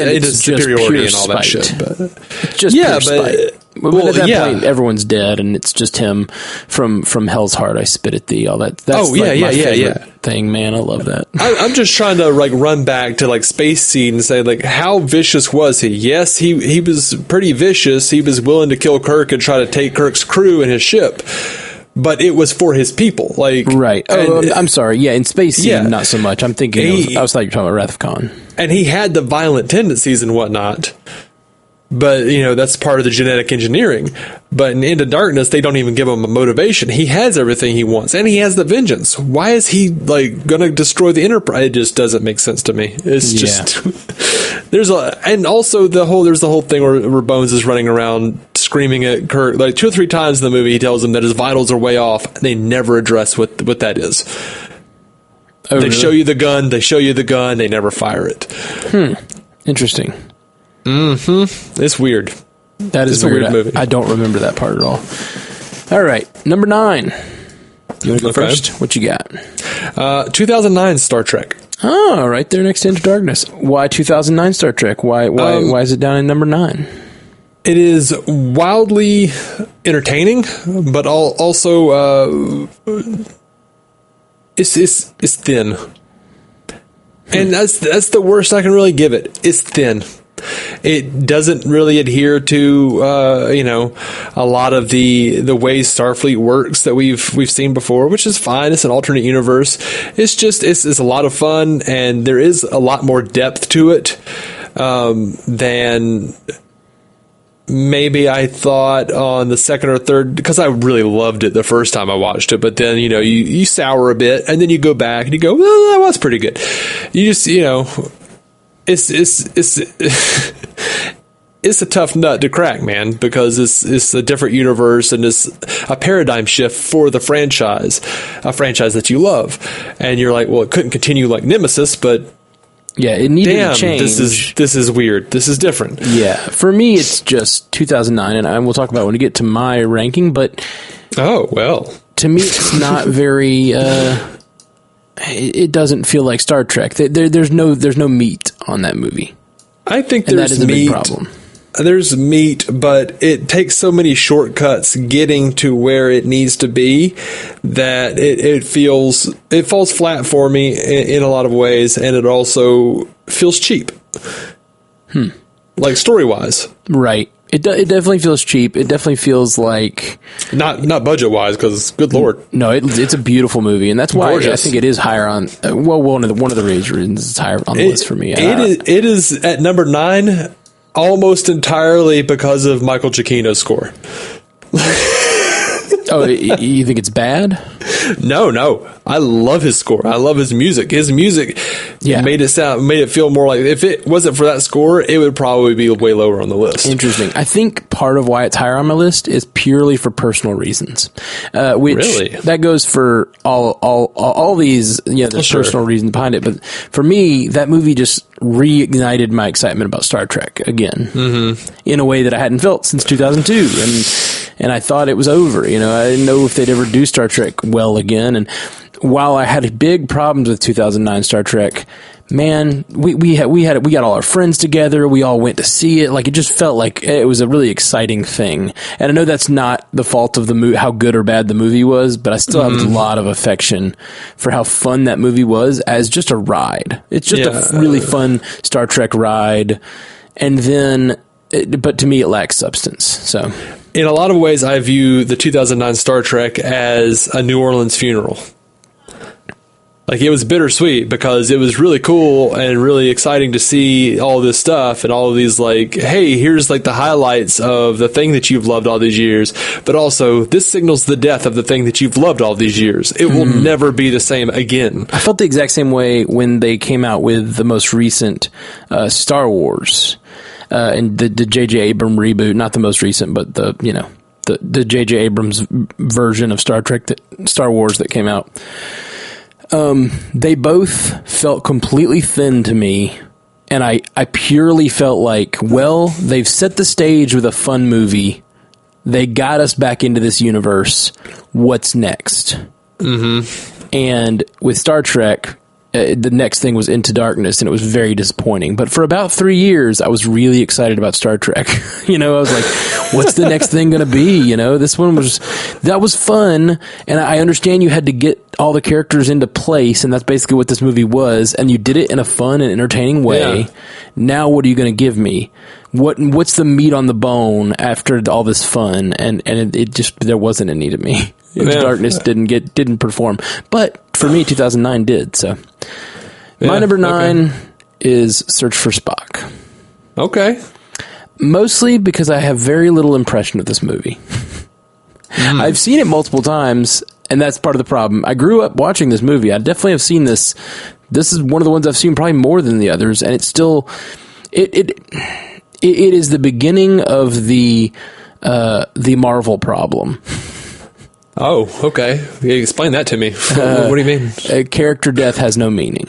into superiority and all that shit. But it's just pure spite. At that point, everyone's dead, and it's just him from Hell's Heart. I spit at thee. All that. That's my favorite thing, man. I love that. I'm just trying to run back to Space Seed and say, how vicious was he? Yes, he was pretty vicious. He was willing to kill Kirk and try to take Kirk's crew and his ship. But it was for his people, right. I'm sorry. Yeah, in Space Seed, not so much. I'm thinking. I was thought you were talking about Wrath of Khan. And he had the violent tendencies and whatnot. But, that's part of the genetic engineering. But in Into Darkness, they don't even give him a motivation. He has everything he wants, and he has the Vengeance. Why is he, going to destroy the Enterprise? It just doesn't make sense to me. It's just... and also there's the whole thing where Bones is running around screaming at Kirk. 2 or 3 times in the movie, he tells him that his vitals are way off. They never address what that is. Oh, they show you the gun, they never fire it. Interesting. Mm-hmm. It's weird. That is a weird movie. I don't remember that part at all. All right, number 9. You want to go first? What you got? 2009 Star Trek. Oh, right there next to Into Darkness. Why 2009 Star Trek? Why is it down in number 9? It is wildly entertaining, but also it's thin, and that's the worst I can really give it. It's thin. It doesn't really adhere to a lot of the ways Starfleet works that we've seen before, which is fine. It's an alternate universe. It's a lot of fun, and there is a lot more depth to it than maybe I thought on the second or third, because I really loved it the first time I watched it, but then you sour a bit, and then you go back and you go, well, that was pretty good. You just it's a tough nut to crack, man, because it's a different universe and it's a paradigm shift for the franchise, a franchise that you love, and you're like, well, it couldn't continue like Nemesis, but yeah, it needed to change. This is weird. This is different. Yeah, for me, it's just 2009, and we'll talk about it when we get to my ranking. But to me, it's not very. It doesn't feel like Star Trek. There's no meat on that movie. I think there's meat. Big problem. There's meat, but it takes so many shortcuts getting to where it needs to be that it falls flat for me in a lot of ways, and it also feels cheap. Like story-wise. Right. It definitely feels cheap. It definitely feels like not budget-wise, because good lord. No, it's a beautiful movie, and that's why I think it is higher on. One of the reasons it's higher on the list for me. It is at number 9. almost entirely because of Michael Giacchino's score. Oh, you think it's bad? No. I love his score. I love his music. His music made it feel more like, if it wasn't for that score, it would probably be way lower on the list. Interesting. I think part of why it's higher on my list is purely for personal reasons. Which Really? That goes for all these, there's personal reasons behind it. But for me, that movie just reignited my excitement about Star Trek again, in a way that I hadn't felt since 2002. And I thought it was over. I didn't know if they'd ever do Star Trek well again. And while I had big problems with 2009 Star Trek, man, we got all our friends together. We all went to see it. Like, it just felt like it was a really exciting thing. And I know that's not the fault of the movie, how good or bad the movie was, but I still have a lot of affection for how fun that movie was as just a ride. It's just a really fun Star Trek ride. And then, but to me, it lacks substance. So, in a lot of ways, I view the 2009 Star Trek as a New Orleans funeral. Like, it was bittersweet because it was really cool and really exciting to see all this stuff and all of these, like, hey, here's like the highlights of the thing that you've loved all these years, but also this signals the death of the thing that you've loved all these years. It will never be the same again. I felt the exact same way when they came out with the most recent Star Wars. And the J.J. Abrams reboot, not the most recent, but the J.J. Abrams version of Star Wars that came out. They both felt completely thin to me, and I purely felt like, well, they've set the stage with a fun movie. They got us back into this universe. What's next? And with Star Trek, the next thing was Into Darkness, and it was very disappointing. But for about 3 years, I was really excited about Star Trek. I was like, what's the next thing going to be? This one that was fun. And I understand you had to get all the characters into place, and that's basically what this movie was. And you did it in a fun and entertaining way. Yeah. Now, what are you going to give me? What's the meat on the bone after all this fun? And it just, there wasn't any to me. Into Darkness didn't perform. But for me, 2009 did. So my number 9 is Search for Spock. Okay. Mostly because I have very little impression of this movie. I've seen it multiple times, and that's part of the problem. I grew up watching this movie. I definitely have seen this. This is one of the ones I've seen probably more than the others, and it's still it is the beginning of the Marvel problem. Oh, okay. Yeah, explain that to me. What do you mean? Character death has no meaning.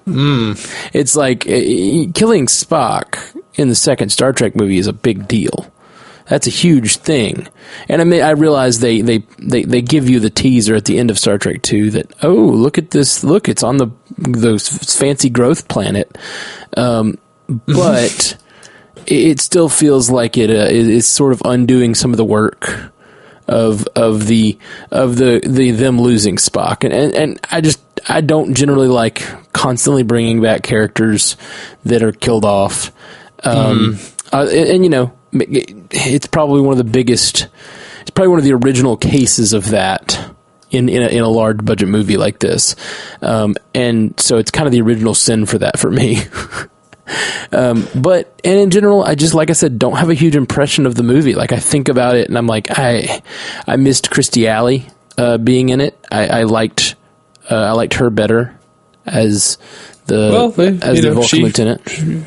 It's like killing Spock in the second Star Trek movie is a big deal. That's a huge thing. And I realize they give you the teaser at the end of Star Trek 2 that, oh, look at this. Look, it's on the fancy growth planet. But it still feels like it is sort of undoing some of the work of the them losing Spock. And I don't generally like constantly bringing back characters that are killed off. It's probably one of the biggest, it's probably one of the original cases of that in a large budget movie like this. And so it's kind of the original sin for that for me. But in general, I just, like I said, don't have a huge impression of the movie. Like, I think about it and I'm like, I missed Kirstie Alley, being in it. I liked her better as the Vulcan lieutenant.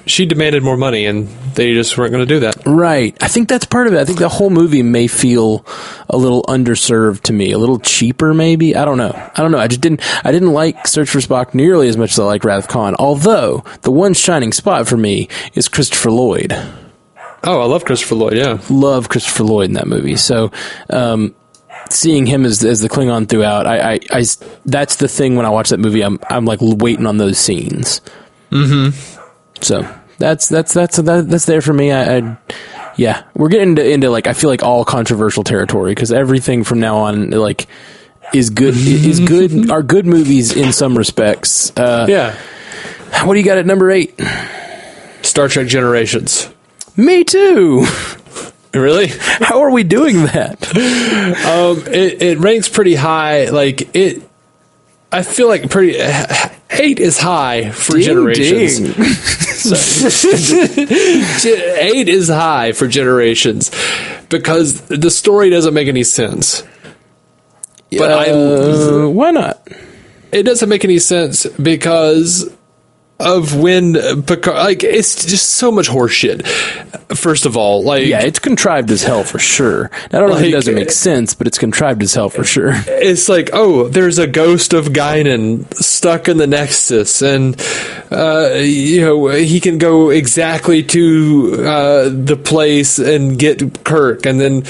She demanded more money, and they just weren't going to do that. Right. I think that's part of it. I think the whole movie may feel a little underserved to me, a little cheaper, maybe. I don't know. I didn't like Search for Spock nearly as much as I like Wrath of Khan. Although the one shining spot for me is Christopher Lloyd. Oh, I love Christopher Lloyd. Yeah, love Christopher Lloyd in that movie. So, seeing him as the Klingon throughout, I that's the thing when I watch that movie. I'm like waiting on those scenes. So that's there for me. Yeah, we're getting into like, I feel like all controversial territory because everything from now on like is good. Is good. Are good movies in some respects. Yeah. What do you got at number 8? Star Trek Generations. Me too. Really? How are we doing that? It ranks pretty high. Like, I feel like 8 is high for Ding, generations. ding. 8 is high for generations because the story doesn't make any sense. But why not? it doesn't make any sense because of when Picard, like, it's just so much horseshit. First of all, like, Yeah, it's contrived as hell for sure. I don't know if it doesn't make sense, but it's contrived as hell for sure. it's like, oh, there's a ghost of Guinan stuck in the Nexus, and he can go exactly to the place and get Kirk, and then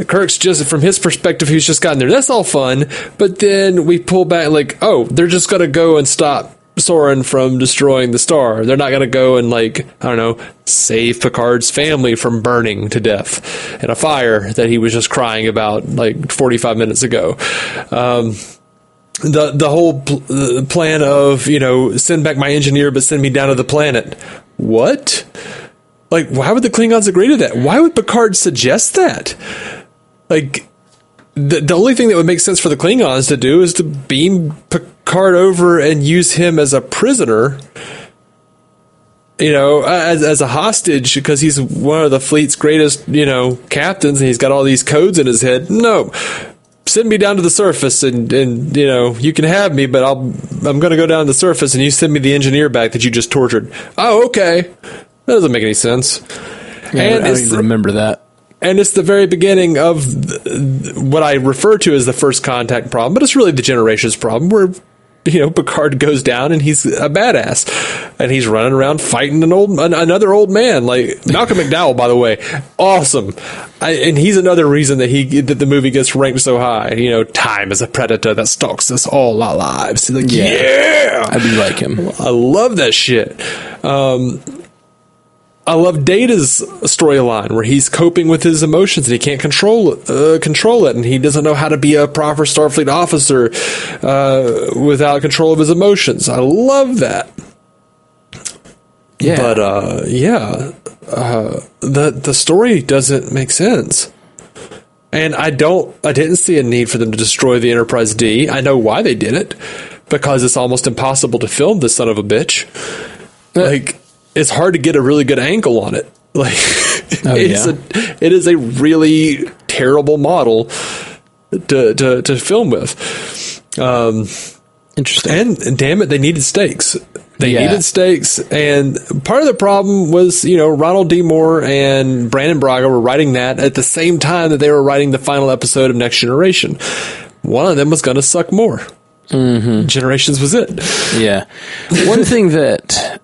Kirk's just, from his perspective, he's just gotten there. That's all fun, but then we pull back, like, oh, they're just gonna go and stop Soren from destroying the star. They're not going to go and, like, I don't know, save Picard's family from burning to death in a fire that he was just crying about like 45 minutes ago. The whole plan of, send back my engineer but send me down to the planet. What? Like, why would the Klingons agree to that? Why would Picard suggest that? Like, the only thing that would make sense for the Klingons to do is to beam Picard over and use him as a prisoner, as a hostage, because he's one of the fleet's greatest, captains, and he's got all these codes in his head. No, send me down to the surface, and you can have me, but I'm going to go down to the surface, and you send me the engineer back that you just tortured. Oh, okay. That doesn't make any sense. Yeah, and I don't even remember that. And it's the very beginning of what I refer to as the First Contact problem, but it's really the Generations problem, where, Picard goes down and he's a badass, and he's running around fighting another old man, like Malcolm McDowell, by the way, awesome. And he's another reason that the movie gets ranked so high. Time is a predator that stalks us all our lives. He's like, yeah, I do like him. I love that shit. I love Data's storyline where he's coping with his emotions and he can't control it, and he doesn't know how to be a proper Starfleet officer without control of his emotions. I love that. Yeah, but the story doesn't make sense, and I didn't see a need for them to destroy the Enterprise D. I know why they did it, because it's almost impossible to film this son of a bitch. Like, it's hard to get a really good angle on it. Like, it is a really terrible model to film with. Interesting. And damn it, they needed stakes. They needed stakes. And part of the problem was, Ronald D. Moore and Brandon Braga were writing that at the same time that they were writing the final episode of Next Generation. One of them was going to suck more. Mm-hmm. Generations was it. Yeah. One thing that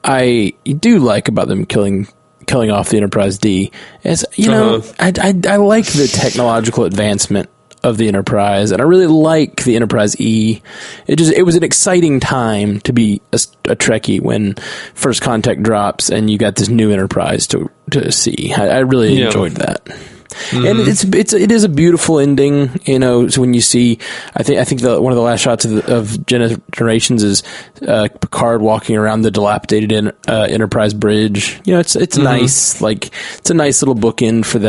I do like about them killing off the Enterprise D is, I like the technological advancement of the Enterprise, and I really like the Enterprise E. It was an exciting time to be a Trekkie when First Contact drops and you got this new Enterprise to see. I really enjoyed that. Mm-hmm. And it is a beautiful ending, so when you see, I think one of the last shots of Generations is Picard walking around the dilapidated Enterprise bridge. It's nice, like, it's a nice little bookend for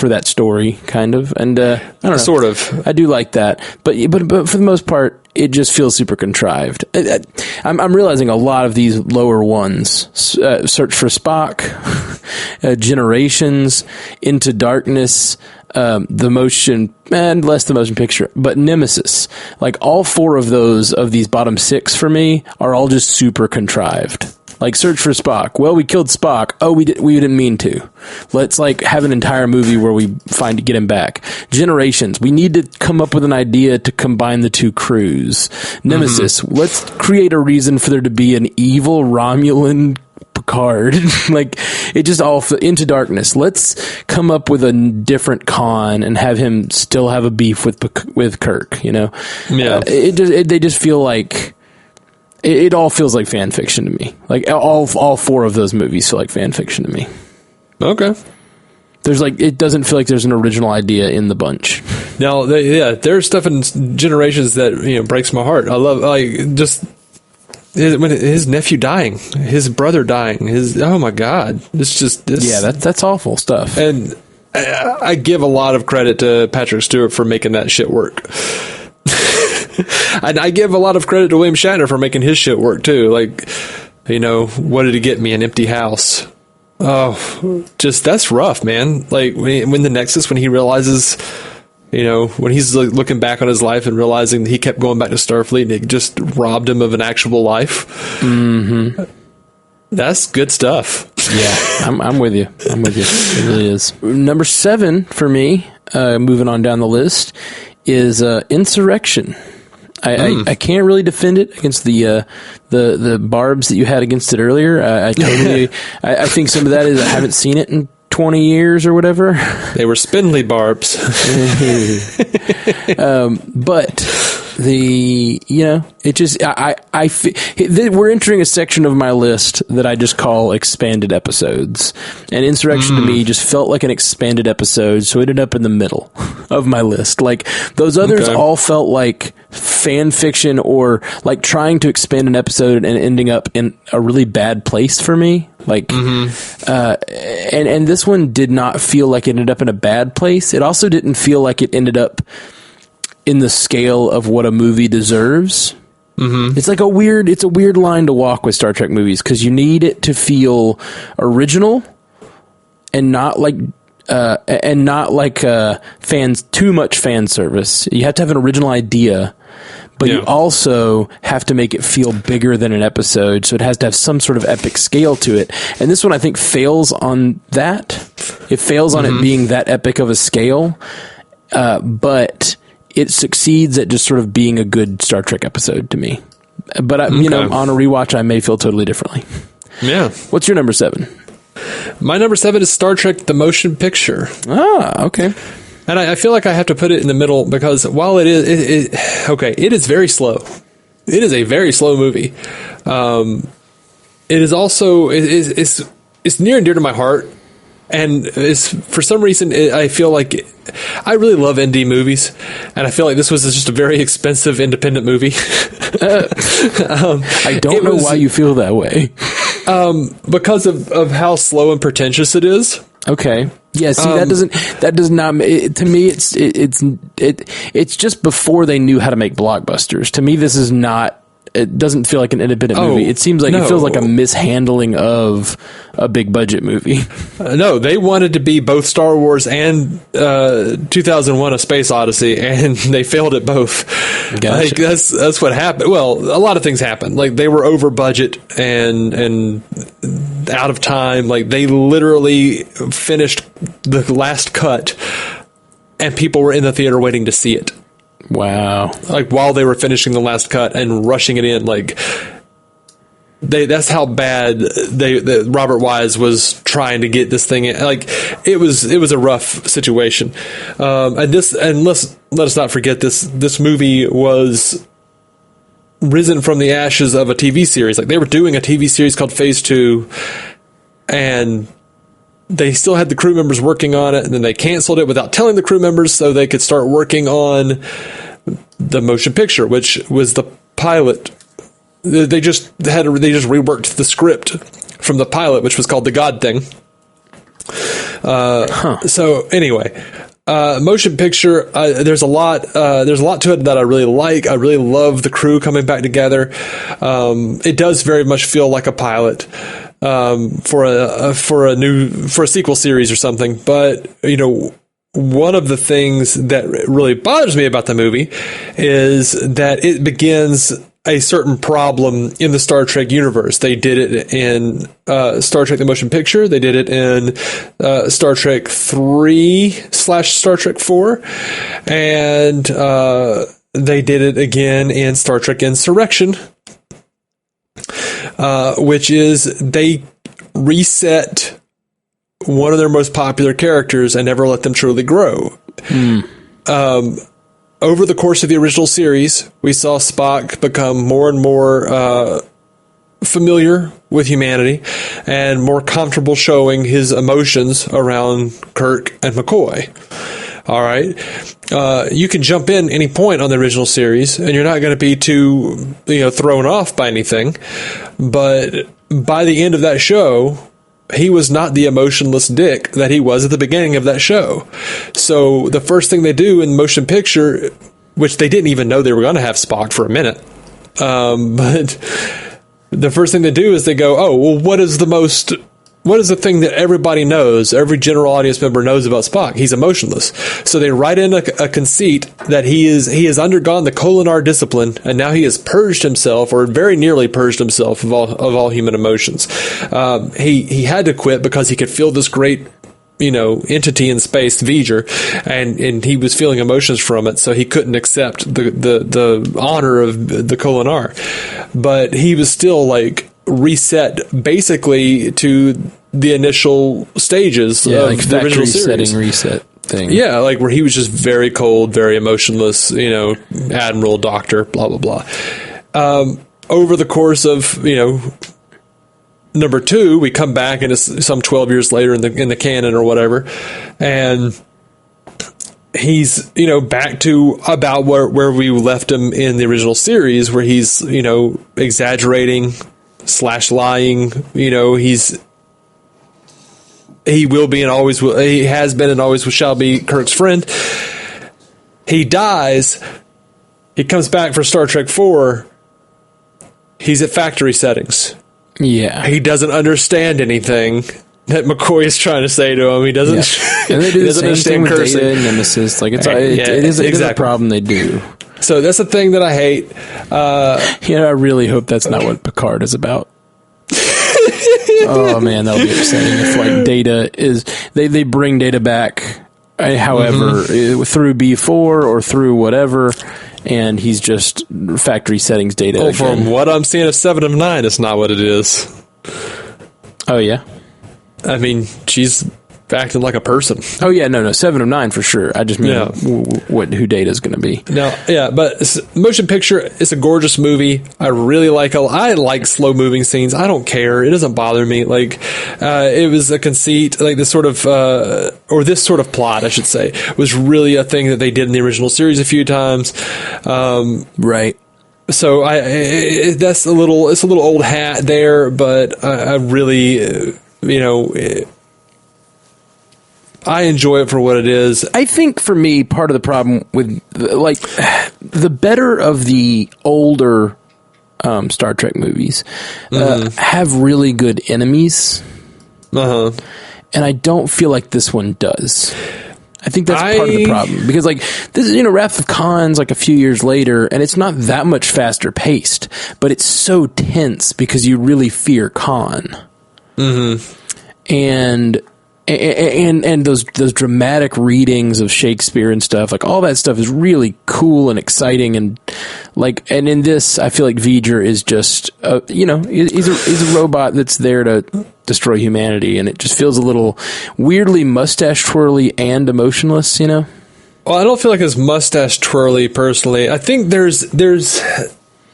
that story, kind of. And I don't know, sort of. I do like that, but for the most part, it just feels super contrived. I'm realizing a lot of these lower ones, Search for Spock, Generations, Into Darkness, the motion, and less the motion picture, but Nemesis, like, all four of these bottom six for me are all just super contrived. Like Search for Spock. Well, we killed Spock. Oh, we didn't mean to. Let's, like, have an entire movie where we get him back. Generations. We need to come up with an idea to combine the two crews. Nemesis. Mm-hmm. Let's create a reason for there to be an evil Romulan Picard. Like, it just all Into Darkness. Let's come up with a different Khan and have him still have a beef with Kirk. Yeah. They just feel like. It all feels like fan fiction to me. Like, all four of those movies feel like fan fiction to me. Okay. It doesn't feel like there's an original idea in the bunch. Now, there's stuff in Generations that, breaks my heart. I love, like, just when his nephew dying, his brother dying, oh my God. It's just this. Yeah, that's awful stuff. And I give a lot of credit to Patrick Stewart for making that shit work. I give a lot of credit to William Shatner for making his shit work too. Like, what did it get me? An empty house. Oh, just that's rough, man. Like when the Nexus, when he realizes, when he's looking back on his life and realizing that he kept going back to Starfleet and it just robbed him of an actual life. Mm-hmm. That's good stuff. Yeah, I'm with you. It really is. Number 7 for me, moving on down the list, is Insurrection. I can't really defend it against the barbs that you had against it earlier. I think some of that is I haven't seen it in 20 years or whatever. They were spindly barbs. But it just, we're entering a section of my list that I just call expanded episodes. And Insurrection to me just felt like an expanded episode, so it ended up in the middle of my list. Like, those others all felt like fan fiction or like trying to expand an episode and ending up in a really bad place for me. Like, and this one did not feel like it ended up in a bad place. It also didn't feel like it ended up in the scale of what a movie deserves. Mm-hmm. It's a weird line to walk with Star Trek movies, because you need it to feel original and not like fans, too much fan service. You have to have an original idea, but you also have to make it feel bigger than an episode, so it has to have some sort of epic scale to it. And this one, I think, fails on that. It fails on it being that epic of a scale, but it succeeds at just sort of being a good Star Trek episode to me. But on a rewatch, I may feel totally differently. Yeah. What's your number 7? My number 7 is Star Trek: The Motion Picture. Ah, okay. And I feel like I have to put it in the middle, because while it is very slow. It is a very slow movie. It is also it's near and dear to my heart, and for some reason I feel like I really love indie movies, and I feel like this was just a very expensive independent movie. I don't know why you feel that way. Because of how slow and pretentious it is. Okay. Yeah, see, that does not, to me, it's just before they knew how to make blockbusters. To me, this is not, it doesn't feel like an independent movie. It seems like, it feels like a mishandling of a big budget movie. No, they wanted to be both Star Wars and 2001: A Space Odyssey, and they failed at both. Gotcha. Like, that's what happened. Well, a lot of things happened. Like, they were over budget and out of time. Like, they literally finished the last cut, and people were in the theater waiting to see it. Wow. Like, while they were finishing the last cut and rushing it in, like, that's how bad Robert Wise was trying to get this thing in. Like, it was a rough situation. And let us not forget, this movie was risen from the ashes of a TV series. Like, they were doing a TV series called Phase 2, and they still had the crew members working on it, and then they canceled it without telling the crew members so they could start working on the motion picture, which was the pilot. They just reworked the script from the pilot, which was called The God Thing. So anyway, motion picture, there's a lot to it that I really like. I really love the crew coming back together. It does very much feel like a pilot. For a sequel series or something. But, one of the things that really bothers me about the movie is that it begins a certain problem in the Star Trek universe. They did it in Star Trek: The Motion Picture. They did it in Star Trek 3/Star Trek 4. And they did it again in Star Trek Insurrection. Which is they reset one of their most popular characters and never let them truly grow. Over the course of the original series, we saw Spock become more and more familiar with humanity and more comfortable showing his emotions around Kirk and McCoy. All right. You can jump in any point on the original series and you're not going to be too, thrown off by anything. But by the end of that show, he was not the emotionless dick that he was at the beginning of that show. So the first thing they do in motion picture which they didn't even know they were going to have Spock for a minute. But the first thing they do is they go, oh, well, what is the thing that everybody knows, every general audience member knows about Spock? He's emotionless. So they write in a conceit that he has undergone the Kolinar discipline, and now he has purged himself, or very nearly purged himself, of all human emotions. He had to quit because he could feel this great, entity in space, V'ger, and he was feeling emotions from it, so he couldn't accept the honor of the Kolinar. But he was still like reset basically to the initial stages of like the original factory series. setting reset thing. Yeah, like where he was just very cold, very emotionless, admiral, doctor, blah, blah, blah. Over the course of, number 2, we come back and it's some 12 years later in the canon or whatever, and he's, back to about where we left him in the original series, where he's, exaggerating / lying, he will be and always will, he has been and always shall be Kirk's friend. He dies. He comes back for Star Trek 4. He's at factory settings. Yeah. He doesn't understand anything that McCoy is trying to say to him. He doesn't. Yeah. And they do the same thing with cursing. Data and Nemesis. Like it is a problem they do. So that's the thing that I hate. I really hope that's not what Picard is about. Oh man, that'll be upsetting if like Data is they bring Data back, however, through B4 or through whatever, and he's just factory settings Data. Well, from what I'm seeing of 7 of 9, it's not what it is. Oh yeah, I mean, she's acting like a person. Oh yeah, no, 7 of 9 for sure. I just mean who Data is going to be. No, yeah, but motion picture, it's a gorgeous movie. I really I like slow moving scenes. I don't care. It doesn't bother me. Like, it was a conceit, like this sort of, or this sort of plot, I should say, was really a thing that they did in the original series a few times. Right. So it's a little old hat there, but I really, I enjoy it for what it is. I think for me, part of the problem with like the better of the older Star Trek movies have really good enemies, and I don't feel like this one does. I think that's part of the problem, because like this is, Wrath of Khan's like a few years later, and it's not that much faster paced, but it's so tense because you really fear Khan, and those dramatic readings of Shakespeare and stuff, like all that stuff is really cool and exciting, and in this I feel like V'ger is just he's a robot that's there to destroy humanity, and it just feels a little weirdly mustache twirly and emotionless, Well, I don't feel like it's mustache twirly personally. I think there's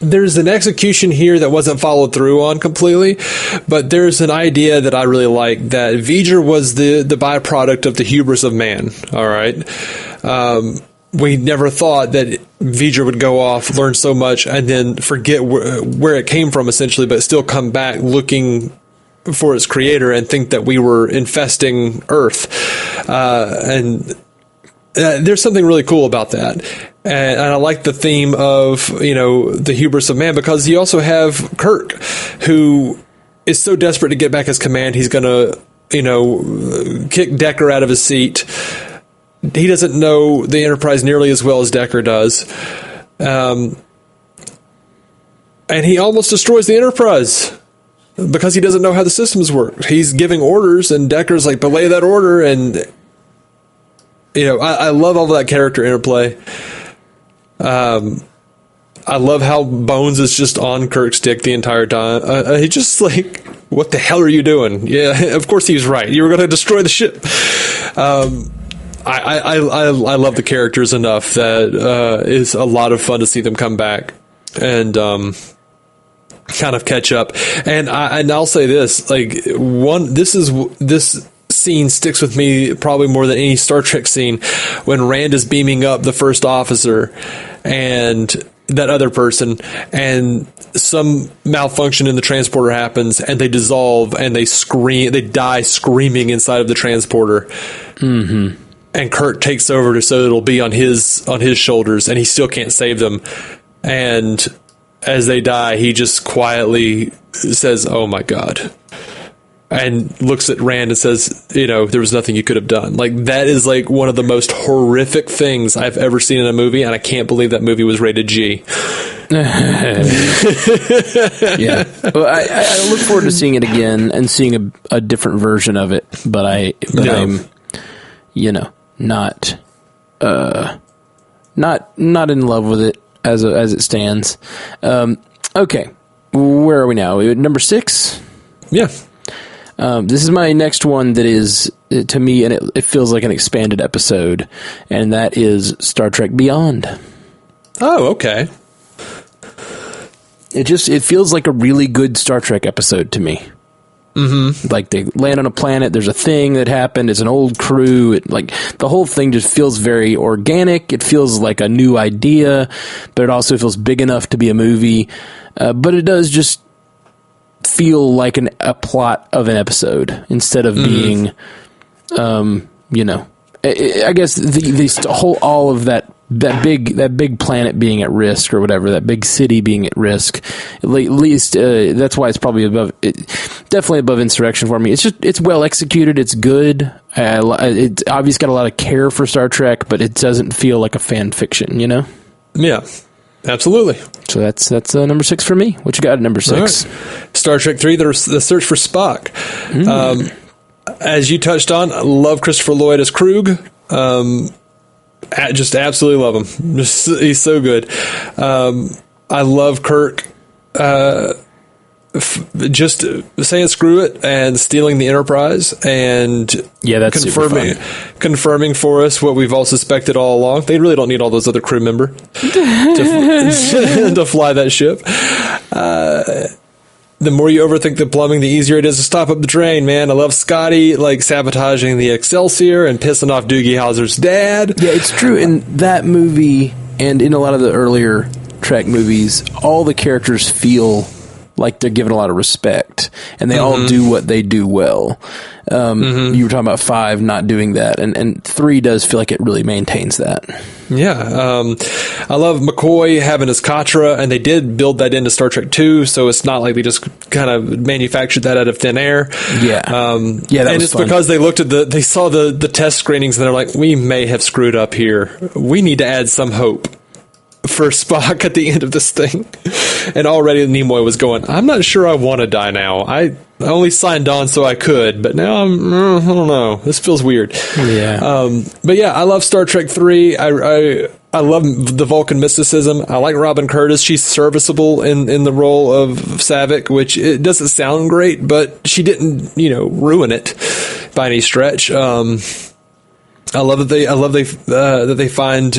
an execution here that wasn't followed through on completely, but there's an idea that I really like, that V'ger was the byproduct of the hubris of man. All right. We never thought that V'ger would go off, learn so much, and then forget where it came from, essentially, but still come back looking for its creator and think that we were infesting Earth. There's something really cool about that. And I like the theme of, the hubris of man, because you also have Kirk, who is so desperate to get back his command, he's going to, kick Decker out of his seat. He doesn't know the Enterprise nearly as well as Decker does. And he almost destroys the Enterprise because he doesn't know how the systems work. He's giving orders, and Decker's like, belay that order. And, I love all of that character interplay. I love how Bones is just on Kirk's dick the entire time. He just like, what the hell are you doing? Yeah, of course he's right. You were going to destroy the ship. I love the characters enough that it's a lot of fun to see them come back and kind of catch up. And I'll say this, like this scene sticks with me probably more than any Star Trek scene, when Rand is beaming up the first officer and that other person, and some malfunction in the transporter happens, and they dissolve and they scream, they die screaming inside of the transporter. and Kirk takes over so it'll be on his shoulders, and he still can't save them. And as they die, he just quietly says, "Oh my God," and looks at Rand and says, there was nothing you could have done. Like, that is like one of the most horrific things I've ever seen in a movie, and I can't believe that movie was rated G. Yeah. Well, I look forward to seeing it again and seeing a different version of it, but I'm, not in love with it as it stands. Okay. Where are we now? Number 6? Yeah. This is my next one that is, to me, and it feels like an expanded episode, and that is Star Trek Beyond. Oh, okay. It feels like a really good Star Trek episode to me. Mm-hmm. Like, they land on a planet, there's a thing that happened, it's an old crew, the whole thing just feels very organic, it feels like a new idea, but it also feels big enough to be a movie, but it does just feel like a plot of an episode instead of being, I guess all of that big planet being at risk or whatever, that big city being at risk. At least that's why it's probably definitely above Insurrection for me. It's well executed. It's good. It's obviously got a lot of care for Star Trek, but it doesn't feel like a fan fiction. Yeah. Absolutely. So that's number 6 for me. What you got at number 6? Right. Star Trek 3, the Search for Spock. As you touched on, I love Christopher Lloyd as Krug. Just absolutely love him. He's so good. I love Kirk just saying screw it and stealing the Enterprise and that's confirming for us what we've all suspected all along. They really don't need all those other crew members to fly that ship. The more you overthink the plumbing, the easier it is to stop up the drain, man. I love Scotty, sabotaging the Excelsior and pissing off Doogie Howser's dad. Yeah, it's true. In that movie and in a lot of the earlier Trek movies, all the characters feel like they're given a lot of respect, and they all do what they do well. You were talking about 5 not doing that, and 3 does feel like it really maintains that. Yeah. I love McCoy having his Katra, and they did build that into Star Trek 2, so it's not like they just kind of manufactured that out of thin air. Yeah. And it's fun. Because they saw the test screenings, and they're like, we may have screwed up here. We need to add some hope for Spock at the end of this thing. And already Nimoy was going, I'm not sure I want to die now. I only signed on so I could, but now I don't know. This feels weird. Yeah. But yeah, I love Star Trek 3. I love the Vulcan mysticism. I like Robin Curtis. She's serviceable in the role of Saavik, which it doesn't sound great, but she didn't, ruin it by any stretch. I love that they find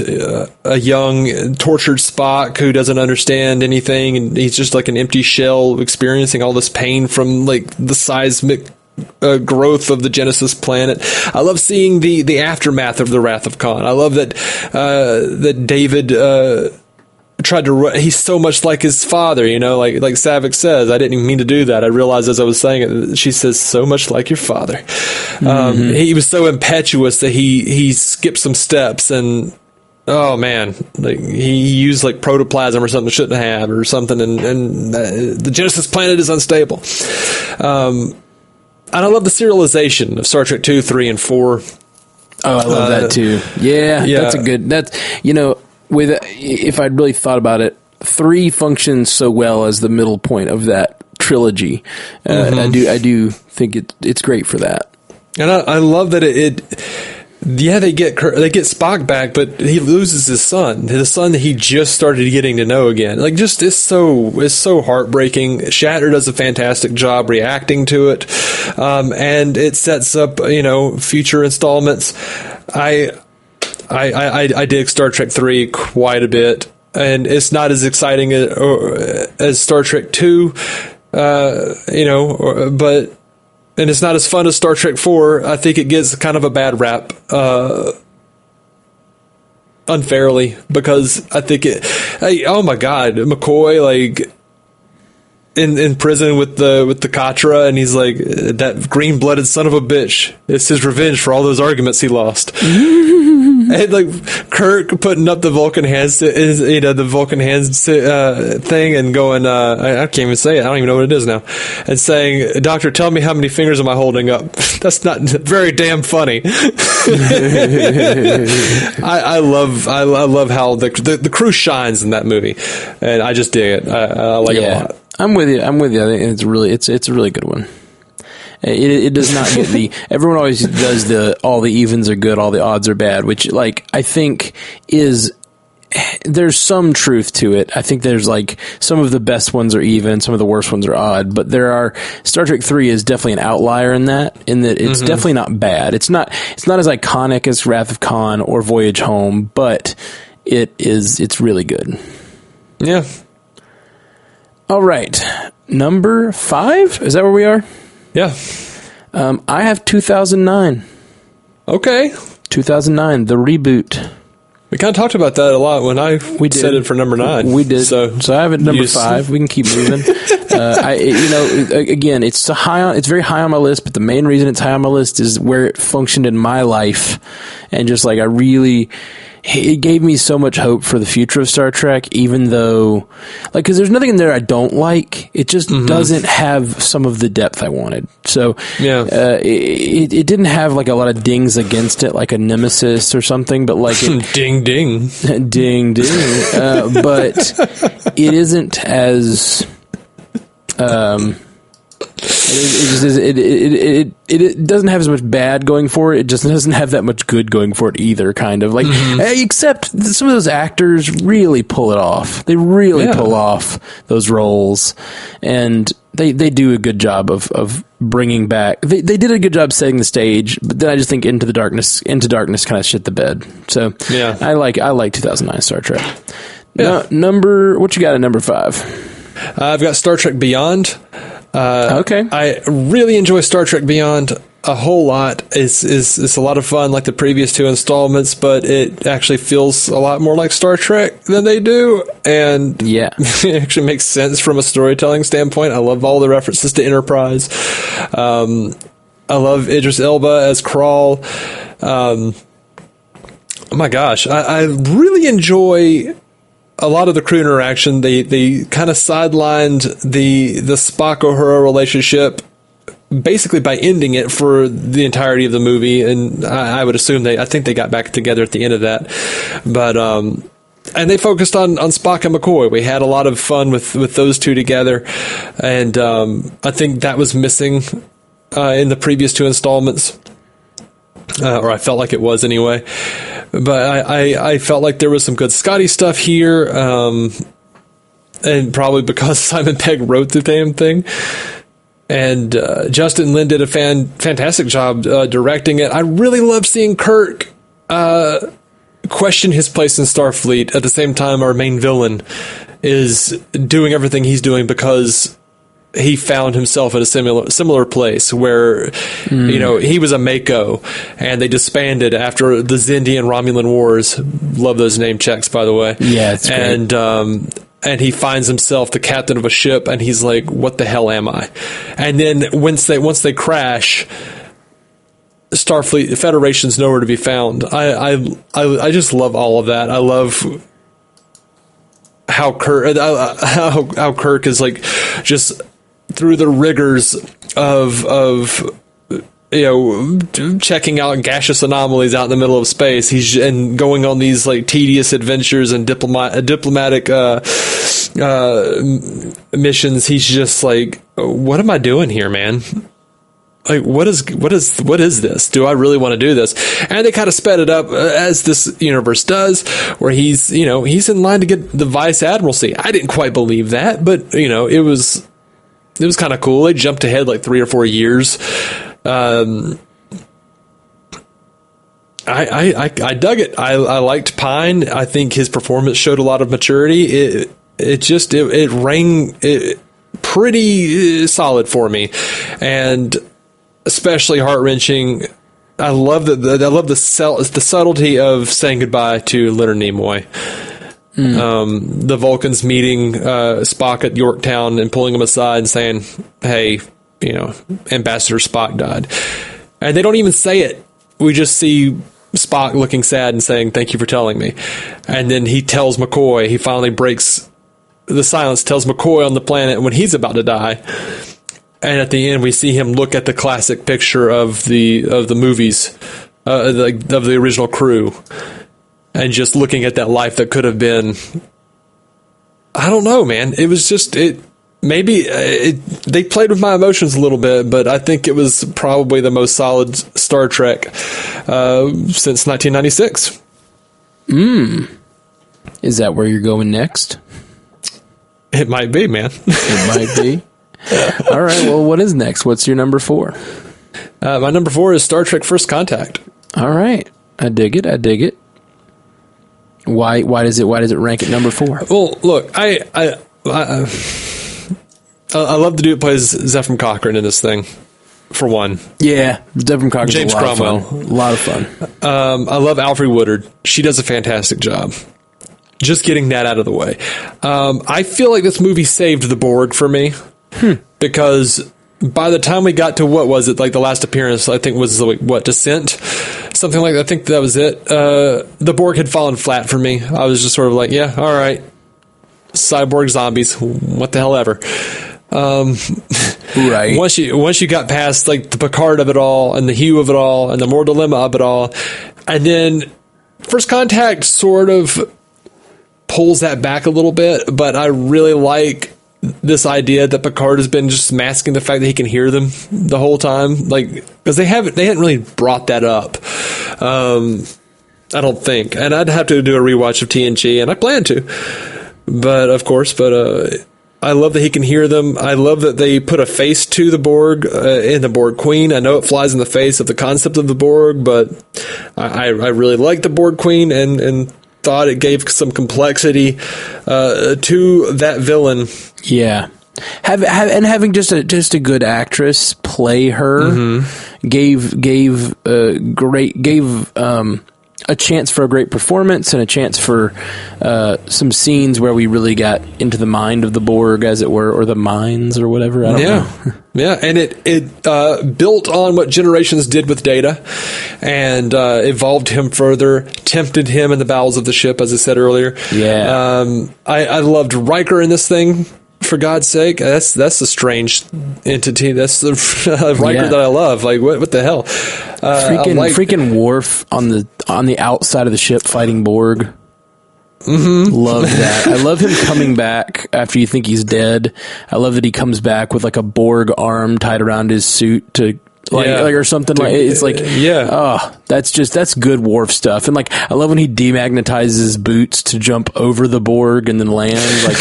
a young, tortured Spock who doesn't understand anything, and he's just like an empty shell experiencing all this pain from the seismic growth of the Genesis planet. I love seeing the aftermath of the Wrath of Khan. I love that David tried to run. He's so much like his father, like Saavik says. I didn't even mean to do that. I realized as I was saying it, she says, so much like your father. He was so impetuous that he skipped some steps, and oh man, he used protoplasm or something it shouldn't have, or something, and the Genesis planet is unstable. And I love the serialization of Star Trek 2, 3, and 4. Oh, I love that too. Yeah, that's a good, if I'd really thought about it, 3 functions so well as the middle point of that trilogy. I do think it's great for that. And I love that they get Spock back, but he loses his son, the son that he just started getting to know again. It's so heartbreaking. Shatter does a fantastic job reacting to it, and it sets up future installments. I dig Star Trek 3 quite a bit, and it's not as exciting as Star Trek 2, and it's not as fun as Star Trek 4. I think it gets kind of a bad rap, unfairly, because I think oh my God, McCoy, in prison with the Katra, and he's like, that green-blooded son of a bitch. It's his revenge for all those arguments he lost. And like Kirk putting up the Vulcan hands, the Vulcan hands thing, and going, I can't even say it. I don't even know what it is now. And saying, "Doctor, tell me how many fingers am I holding up?" That's not very damn funny. I love how the crew shines in that movie, and I just dig it. I like it a lot. I'm with you. I think it's a really good one. It does not get the, everyone always does all the evens are good, all the odds are bad, which, like, I think there's some truth to it. I think there's, like, some of the best ones are even, some of the worst ones are odd, but Star Trek 3 is definitely an outlier in that it's definitely not bad. It's not as iconic as Wrath of Khan or Voyage Home, but it's really good. Yeah. All right. Number 5? Is that where we are? Yeah. I have 2009. Okay. 2009, the reboot. We kind of talked about that a lot when we set it for number 9. We did. So I have it number 5. We can keep moving. Again, it's very high on my list, but the main reason it's high on my list is where it functioned in my life, and just like it gave me so much hope for the future of Star Trek, even though, like, because there's nothing in there I don't like. It just doesn't have some of the depth I wanted. So, yeah, it didn't have like a lot of dings against it, like a Nemesis or something. But like, ding ding, ding ding. But it isn't as. It doesn't have as much bad going for it. It just doesn't have that much good going for it either, kind of. Like, except some of those actors really pull it off. They really pull off those roles. And they do a good job of bringing back. They did a good job setting the stage, but then I just think Into Darkness kind of shit the bed. So, yeah. I like 2009 Star Trek. Yeah. What you got at number 5? I've got Star Trek Beyond. Okay. I really enjoy Star Trek Beyond a whole lot. It's a lot of fun, like the previous 2 installments, but it actually feels a lot more like Star Trek than they do, and it actually makes sense from a storytelling standpoint. I love all the references to Enterprise. I love Idris Elba as Krall. Oh my gosh, I really enjoy a lot of the crew interaction. They kind of sidelined the Spock Uhura relationship basically by ending it for the entirety of the movie, and I would assume I think they got back together at the end of that. But and they focused on Spock and McCoy. We had a lot of fun with those two together, and I think that was missing in the previous 2 installments. Or I felt like it was anyway. But I felt like there was some good Scotty stuff here, and probably because Simon Pegg wrote the damn thing. And Justin Lin did a fantastic job directing it. I really love seeing Kirk question his place in Starfleet at the same time our main villain is doing everything he's doing because he found himself in a similar place where, he was a Mako and they disbanded after the Xindi and Romulan Wars. Love those name checks, by the way. Yeah, it's great. And he finds himself the captain of a ship and he's like, what the hell am I? And then once they crash, Starfleet, the Federation's nowhere to be found. I just love all of that. I love how Kirk is like just through the rigors of checking out gaseous anomalies out in the middle of space. He's and going on these like tedious adventures and diplomatic missions. He's just like, what am I doing here, man? Like, what is this? Do I really want to do this? And they kind of sped it up as this universe does, where he's in line to get the vice admiralty. I didn't quite believe that, but it was kind of cool. They jumped ahead like 3 or 4 years. I dug it. I liked Pine. I think his performance showed a lot of maturity. It rang pretty solid for me, and especially heart-wrenching. I love the subtlety of saying goodbye to Leonard Nimoy. The Vulcans meeting Spock at Yorktown and pulling him aside and saying, hey, Ambassador Spock died. And they don't even say it. We just see Spock looking sad and saying, thank you for telling me. And then he tells McCoy, he finally breaks the silence, tells McCoy on the planet when he's about to die. And at the end, we see him look at the classic picture of the movies, of the original crew, and just looking at that life that could have been. I don't know, man. It was just they played with my emotions a little bit, but I think it was probably the most solid Star Trek since 1996. Is that where you're going next? It might be, man. It might be. All right. Well, what is next? What's your number 4? My number 4 is Star Trek First Contact. All right. I dig it. Why does it rank at number 4? Well, look, I love the dude who plays Zefram Cochrane in this thing, for one. Yeah, Zefram Cochrane's James Cromwell. A lot of fun. I love Alfre Woodard. She does a fantastic job. Just getting that out of the way. I feel like this movie saved the Borg for me. Because by the time we got to, what was it, like the last appearance, I think was Descent? Something like that. I think that was it. The Borg had fallen flat for me. I was just sort of like, yeah, all right. Cyborg zombies. What the hell ever. Right. Once you got past like the Picard of it all and the Hugh of it all and the more dilemma of it all, and then First Contact sort of pulls that back a little bit, but I really like this idea that Picard has been just masking the fact that he can hear them the whole time, like, because they hadn't really brought that up. I don't think, and I'd have to do a rewatch of TNG, and I plan to, but I love that he can hear them. I love that they put a face to the Borg in the Borg Queen. I know it flies in the face of the concept of the Borg, but I really like the Borg Queen and thought it gave some complexity to that villain. Yeah, having just a good actress play her gave a chance for a great performance and a chance for some scenes where we really got into the mind of the Borg, as it were, or the minds or whatever. I don't know. Yeah, and it built on what Generations did with Data and evolved him further, tempted him in the bowels of the ship, as I said earlier. Yeah. I loved Riker in this thing. For God's sake, that's a strange entity. That's the Riker that I love. Like, what the hell? Freaking Worf on the outside of the ship fighting Borg. Love that. I love him coming back after you think he's dead. I love that he comes back with like a Borg arm tied around his suit to or something. Like it's like, that's good Worf stuff. And like, I love when he demagnetizes his boots to jump over the Borg and then land. Like,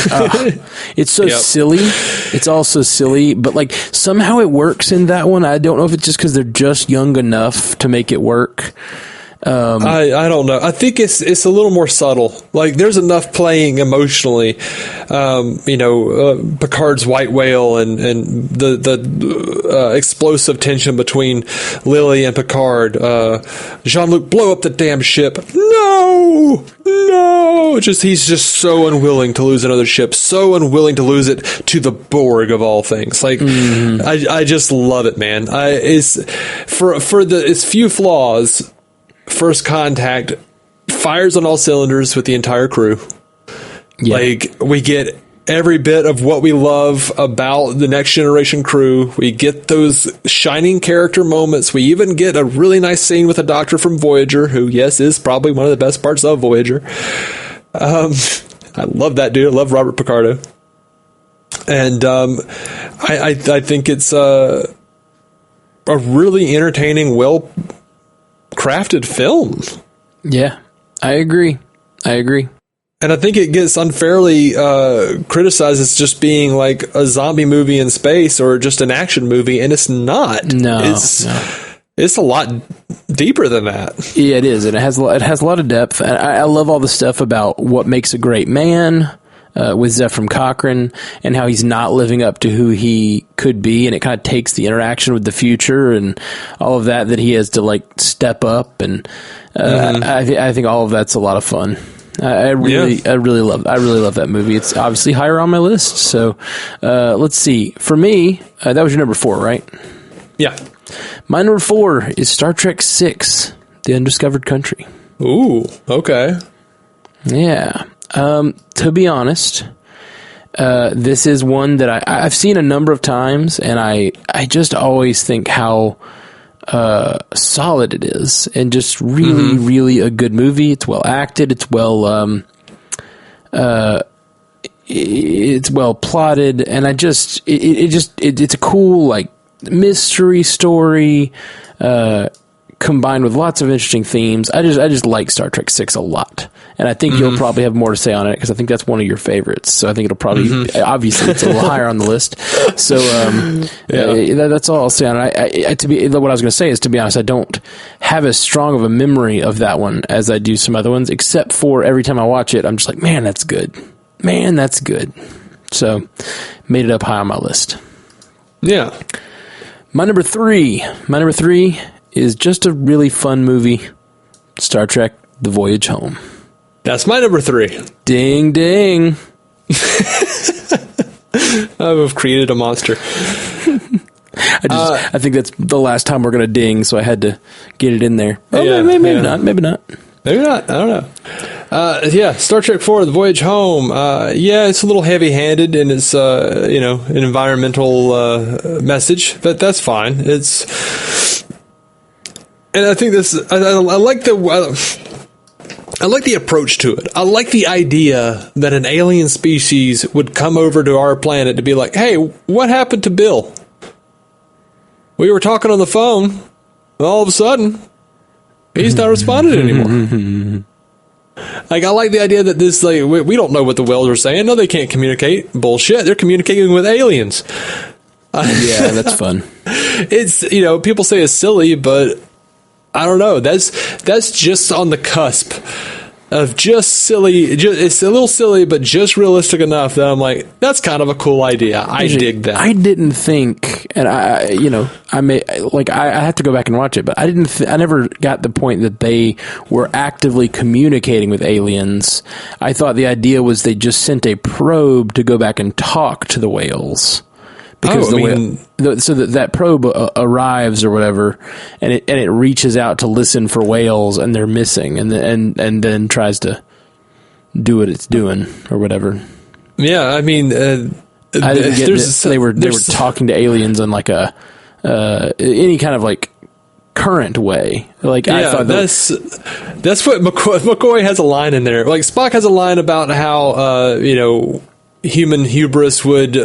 it's so silly. It's all so silly, but like somehow it works in that one. I don't know if it's just because they're just young enough to make it work. I don't know. I think it's a little more subtle. Like, there's enough playing emotionally. Picard's white whale and the explosive tension between Lily and Picard. Jean-Luc, blow up the damn ship. No. He's just so unwilling to lose another ship. So unwilling to lose it to the Borg of all things. Like, I just love it, man. It's few flaws. First Contact fires on all cylinders with the entire crew. Yeah. Like, we get every bit of what we love about the Next Generation crew. We get those shining character moments. We even get a really nice scene with a doctor from Voyager, who, yes, is probably one of the best parts of Voyager. I love that dude. I love Robert Picardo. And I think it's a really entertaining, crafted film. Yeah, I agree. And I think it gets unfairly criticized as just being like a zombie movie in space or just an action movie, and it's not. No, it's a lot deeper than that. Yeah, it is, and it has a lot of depth. And I love all the stuff about what makes a great man. With Zefram Cochrane and how he's not living up to who he could be, and it kind of takes the interaction with the future and all of that he has to like step up, and I think all of that's a lot of fun. I really love that movie. It's obviously higher on my list. So let's see. For me, that was your number 4, right? Yeah. My number 4 is Star Trek VI: The Undiscovered Country. Ooh, okay. Yeah. To be honest, this is one that I've seen a number of times, and I just always think how solid it is, and just really, really a good movie. It's well acted. It's well, it's well plotted, and it's a cool like mystery story. Combined with lots of interesting themes. I just like Star Trek VI a lot. And I think you'll probably have more to say on it because I think that's one of your favorites. So I think it'll probably, obviously it's a little higher on the list. So, that's all I'll say on it. What I was going to say is, to be honest, I don't have as strong of a memory of that one as I do some other ones, except for every time I watch it, I'm just like, man, that's good. Man, that's good. So made it up high on my list. Yeah. My number three is just a really fun movie, Star Trek: The Voyage Home. That's my number 3. Ding, ding. I've created a monster. I think that's the last time we're going to ding, so I had to get it in there. Oh, yeah, maybe not. Maybe not. Maybe not. I don't know. Star Trek 4, The Voyage Home. It's a little heavy-handed in its, an environmental message, but that's fine. And I think I like the approach to it. I like the idea that an alien species would come over to our planet to be like, hey, what happened to Bill? We were talking on the phone, and all of a sudden, he's not responding anymore. Like, I like the idea that this, like, we don't know what the whales are saying. No, they can't communicate. Bullshit. They're communicating with aliens. Yeah, that's fun. It's, people say it's silly, but I don't know. That's just on the cusp of just silly. It's a little silly, but just realistic enough that I'm like, that's kind of a cool idea. I dig that. I didn't think, and I have to go back and watch it, but I never got the point that they were actively communicating with aliens. I thought the idea was they just sent a probe to go back and talk to the whales. Because that probe arrives or whatever, and it reaches out to listen for whales, and they're missing, and then tries to do what it's doing or whatever. Yeah, I mean, I didn't get that they were talking to aliens in like a any kind of like current way. Like, yeah, I thought that's what McCoy has a line in there. Like, Spock has a line about how human hubris would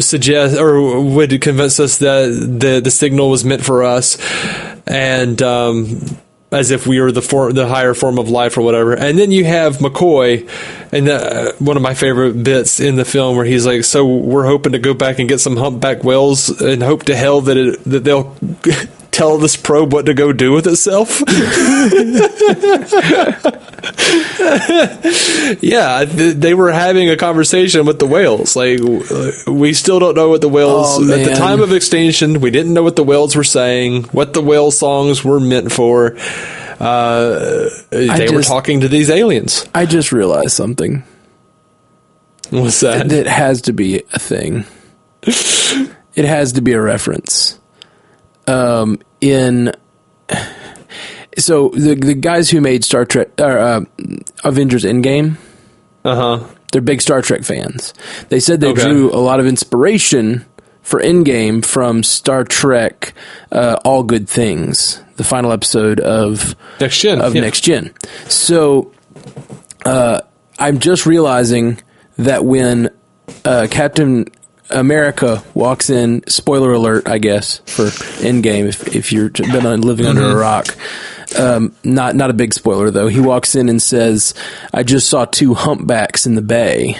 suggest or would convince us that the signal was meant for us, and as if we were the higher form of life or whatever. And then you have McCoy, and one of my favorite bits in the film where he's like, "So we're hoping to go back and get some humpback whales and hope to hell that they'll." Tell this probe what to go do with itself. Yeah, they were having a conversation with the whales. Like, we still don't know what the whales at the time of extinction. We didn't know what the whales were saying, what the whale songs were meant for. They were talking to these aliens. I just realized something. What's that? It has to be a thing. It has to be a reference. So the guys who made Star Trek Avengers Endgame, they're big Star Trek fans. They said they drew a lot of inspiration for Endgame from Star Trek All Good Things, the final episode of Next Gen. So I'm just realizing that when Captain America walks in, spoiler alert, I guess, for Endgame, if you've been living under a rock. Not a big spoiler, though. He walks in and says, "I just saw 2 humpbacks in the bay."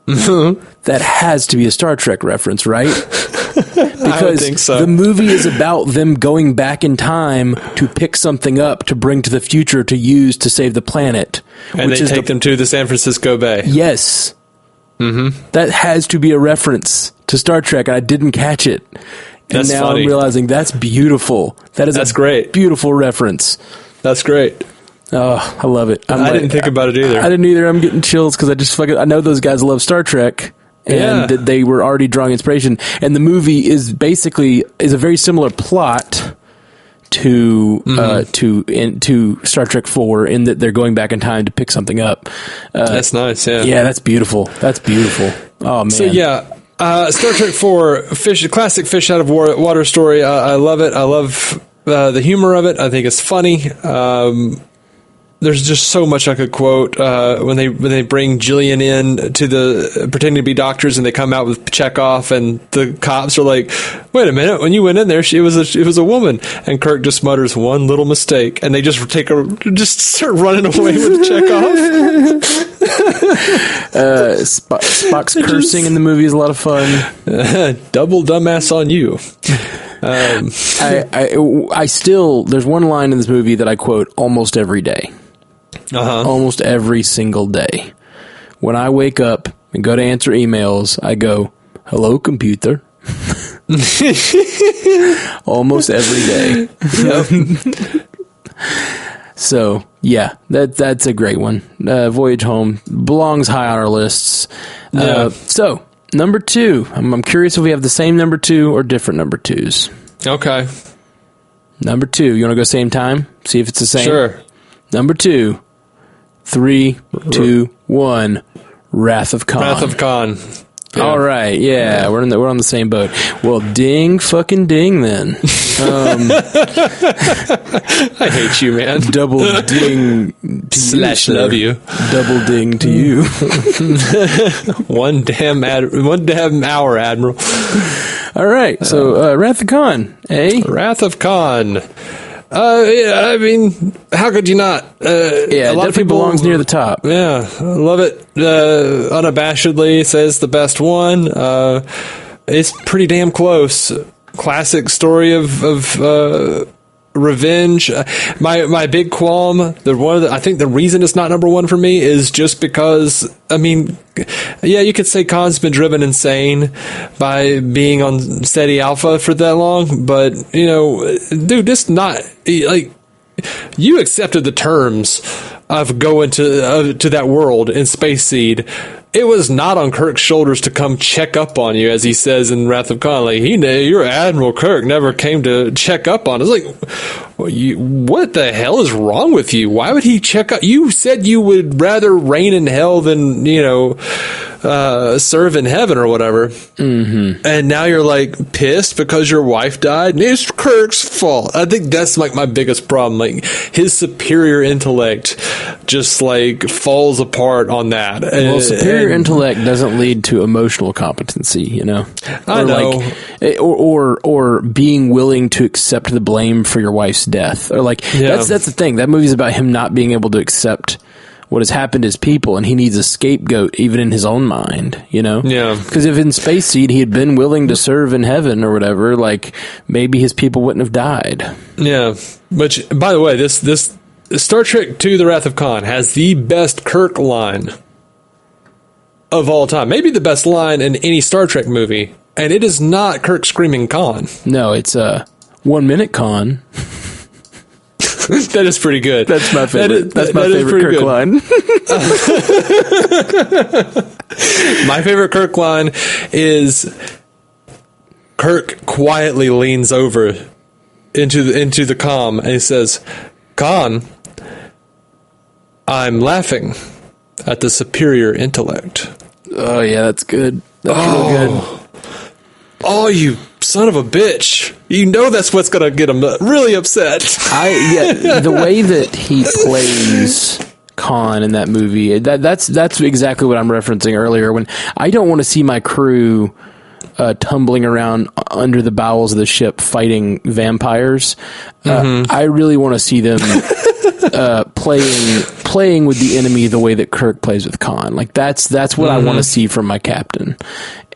That has to be a Star Trek reference, right? Because I would think so. The movie is about them going back in time to pick something up to bring to the future to use to save the planet. And they take them to the San Francisco Bay. Yes. Mm-hmm. That has to be a reference to Star Trek, and I didn't catch it. And that's now funny. I'm realizing that's beautiful. That's great. Beautiful reference. That's great. Oh, I love it. I didn't think about it either. I didn't either. I'm getting chills because I know those guys love Star Trek. And they were already drawing inspiration. And the movie is a very similar plot to Star Trek 4 in that they're going back in time to pick something up. That's nice. Yeah. Yeah, that's beautiful. That's beautiful. Oh man. So yeah, Star Trek 4, classic fish out of water story. I love it. I love the humor of it. I think it's funny. There's just so much I could quote when they bring Jillian in to pretending to be doctors, and they come out with Chekhov, and the cops are like, "Wait a minute! When you went in there, it was a woman." And Kirk just mutters, "One little mistake," and they just start running away with Chekhov. Spock's cursing in the movie is a lot of fun. Double dumbass on you. I still, there's one line in this movie that I quote almost every day. Almost every single day. When I wake up and go to answer emails, I go, "Hello, computer." Almost every day. Yep. So, yeah, that's a great one. Voyage Home belongs high on our lists. Yeah. So, number 2. I'm curious if we have the same number 2 or different number 2s. Okay. Number 2. You want to go same time? See if it's the same? Sure. Number 2. 3, 2, 1. Wrath of Khan. Wrath of Khan. Yeah. All right, yeah, we're on the same boat. Well, ding fucking ding then. I hate you, man. Double ding to / love you. Double ding to you. One damn hour, Admiral. All right, so Wrath of Khan, eh? Wrath of Khan. Yeah, I mean, how could you not? Yeah, a lot of people belongs near the top. Yeah, I love it. Unabashedly says the best one. It's pretty damn close. Classic story of revenge. My big qualm, I think the reason it's not number 1 for me is just because, I mean, yeah, you could say Khan's been driven insane by being on Steady Alpha for that long, but, you know, dude, this not, like, you accepted the terms of going to that world in Space Seed. It was not on Kirk's shoulders to come check up on you, as he says in Wrath of Khan. Like, your Admiral Kirk never came to check up on us. Like, what the hell is wrong with you? Why would he check up? You said you would rather reign in hell than, serve in heaven or whatever. Mm-hmm. And now you're like pissed because your wife died. And it's Kirk's fault. I think that's like my biggest problem. Like, his superior intellect just like falls apart on that. Well, superior intellect doesn't lead to emotional competency, you know. I know. Like, or being willing to accept the blame for your wife's death, or like that's the thing. That movie's about him not being able to accept what has happened to his people, and he needs a scapegoat even in his own mind, you know? Yeah. Because if in Space Seed he had been willing to serve in heaven or whatever, like maybe his people wouldn't have died. Yeah. Which, by the way, this Star Trek II: The Wrath of Khan has the best Kirk line of all time. Maybe the best line in any Star Trek movie. And it is not Kirk screaming Khan. No, it's 1 minute Khan. That is pretty good. That's my favorite. That's my favorite Kirk line. My favorite Kirk line is Kirk quietly leans over into the comm and he says, "Khan, I'm laughing at the superior intellect." Oh yeah, that's good. That's real good. Oh, you son of a bitch. You know that's what's going to get him really upset. The way that he plays Khan in that movie, that's exactly what I'm referencing earlier. When I don't want to see my crew tumbling around under the bowels of the ship fighting vampires. I really want to see them playing with the enemy the way that Kirk plays with Khan. Like that's what I want to see from my captain.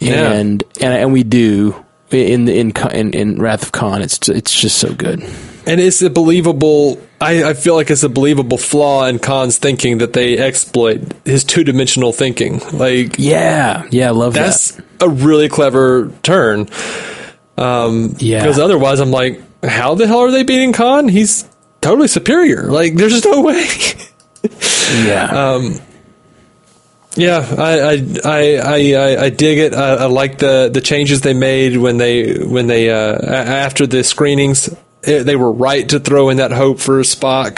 And we do in Wrath of Khan. It's just so good. And it's a believable. I feel like it's a believable flaw in Khan's thinking that they exploit his 2-dimensional thinking. Like, I love that. That's a really clever turn. Because otherwise, I'm like, how the hell are they beating Khan? He's totally superior. Like, there's no way. Yeah. Yeah, I dig it. I like the changes they made when they after the screenings. They were right to throw in that hope for Spock.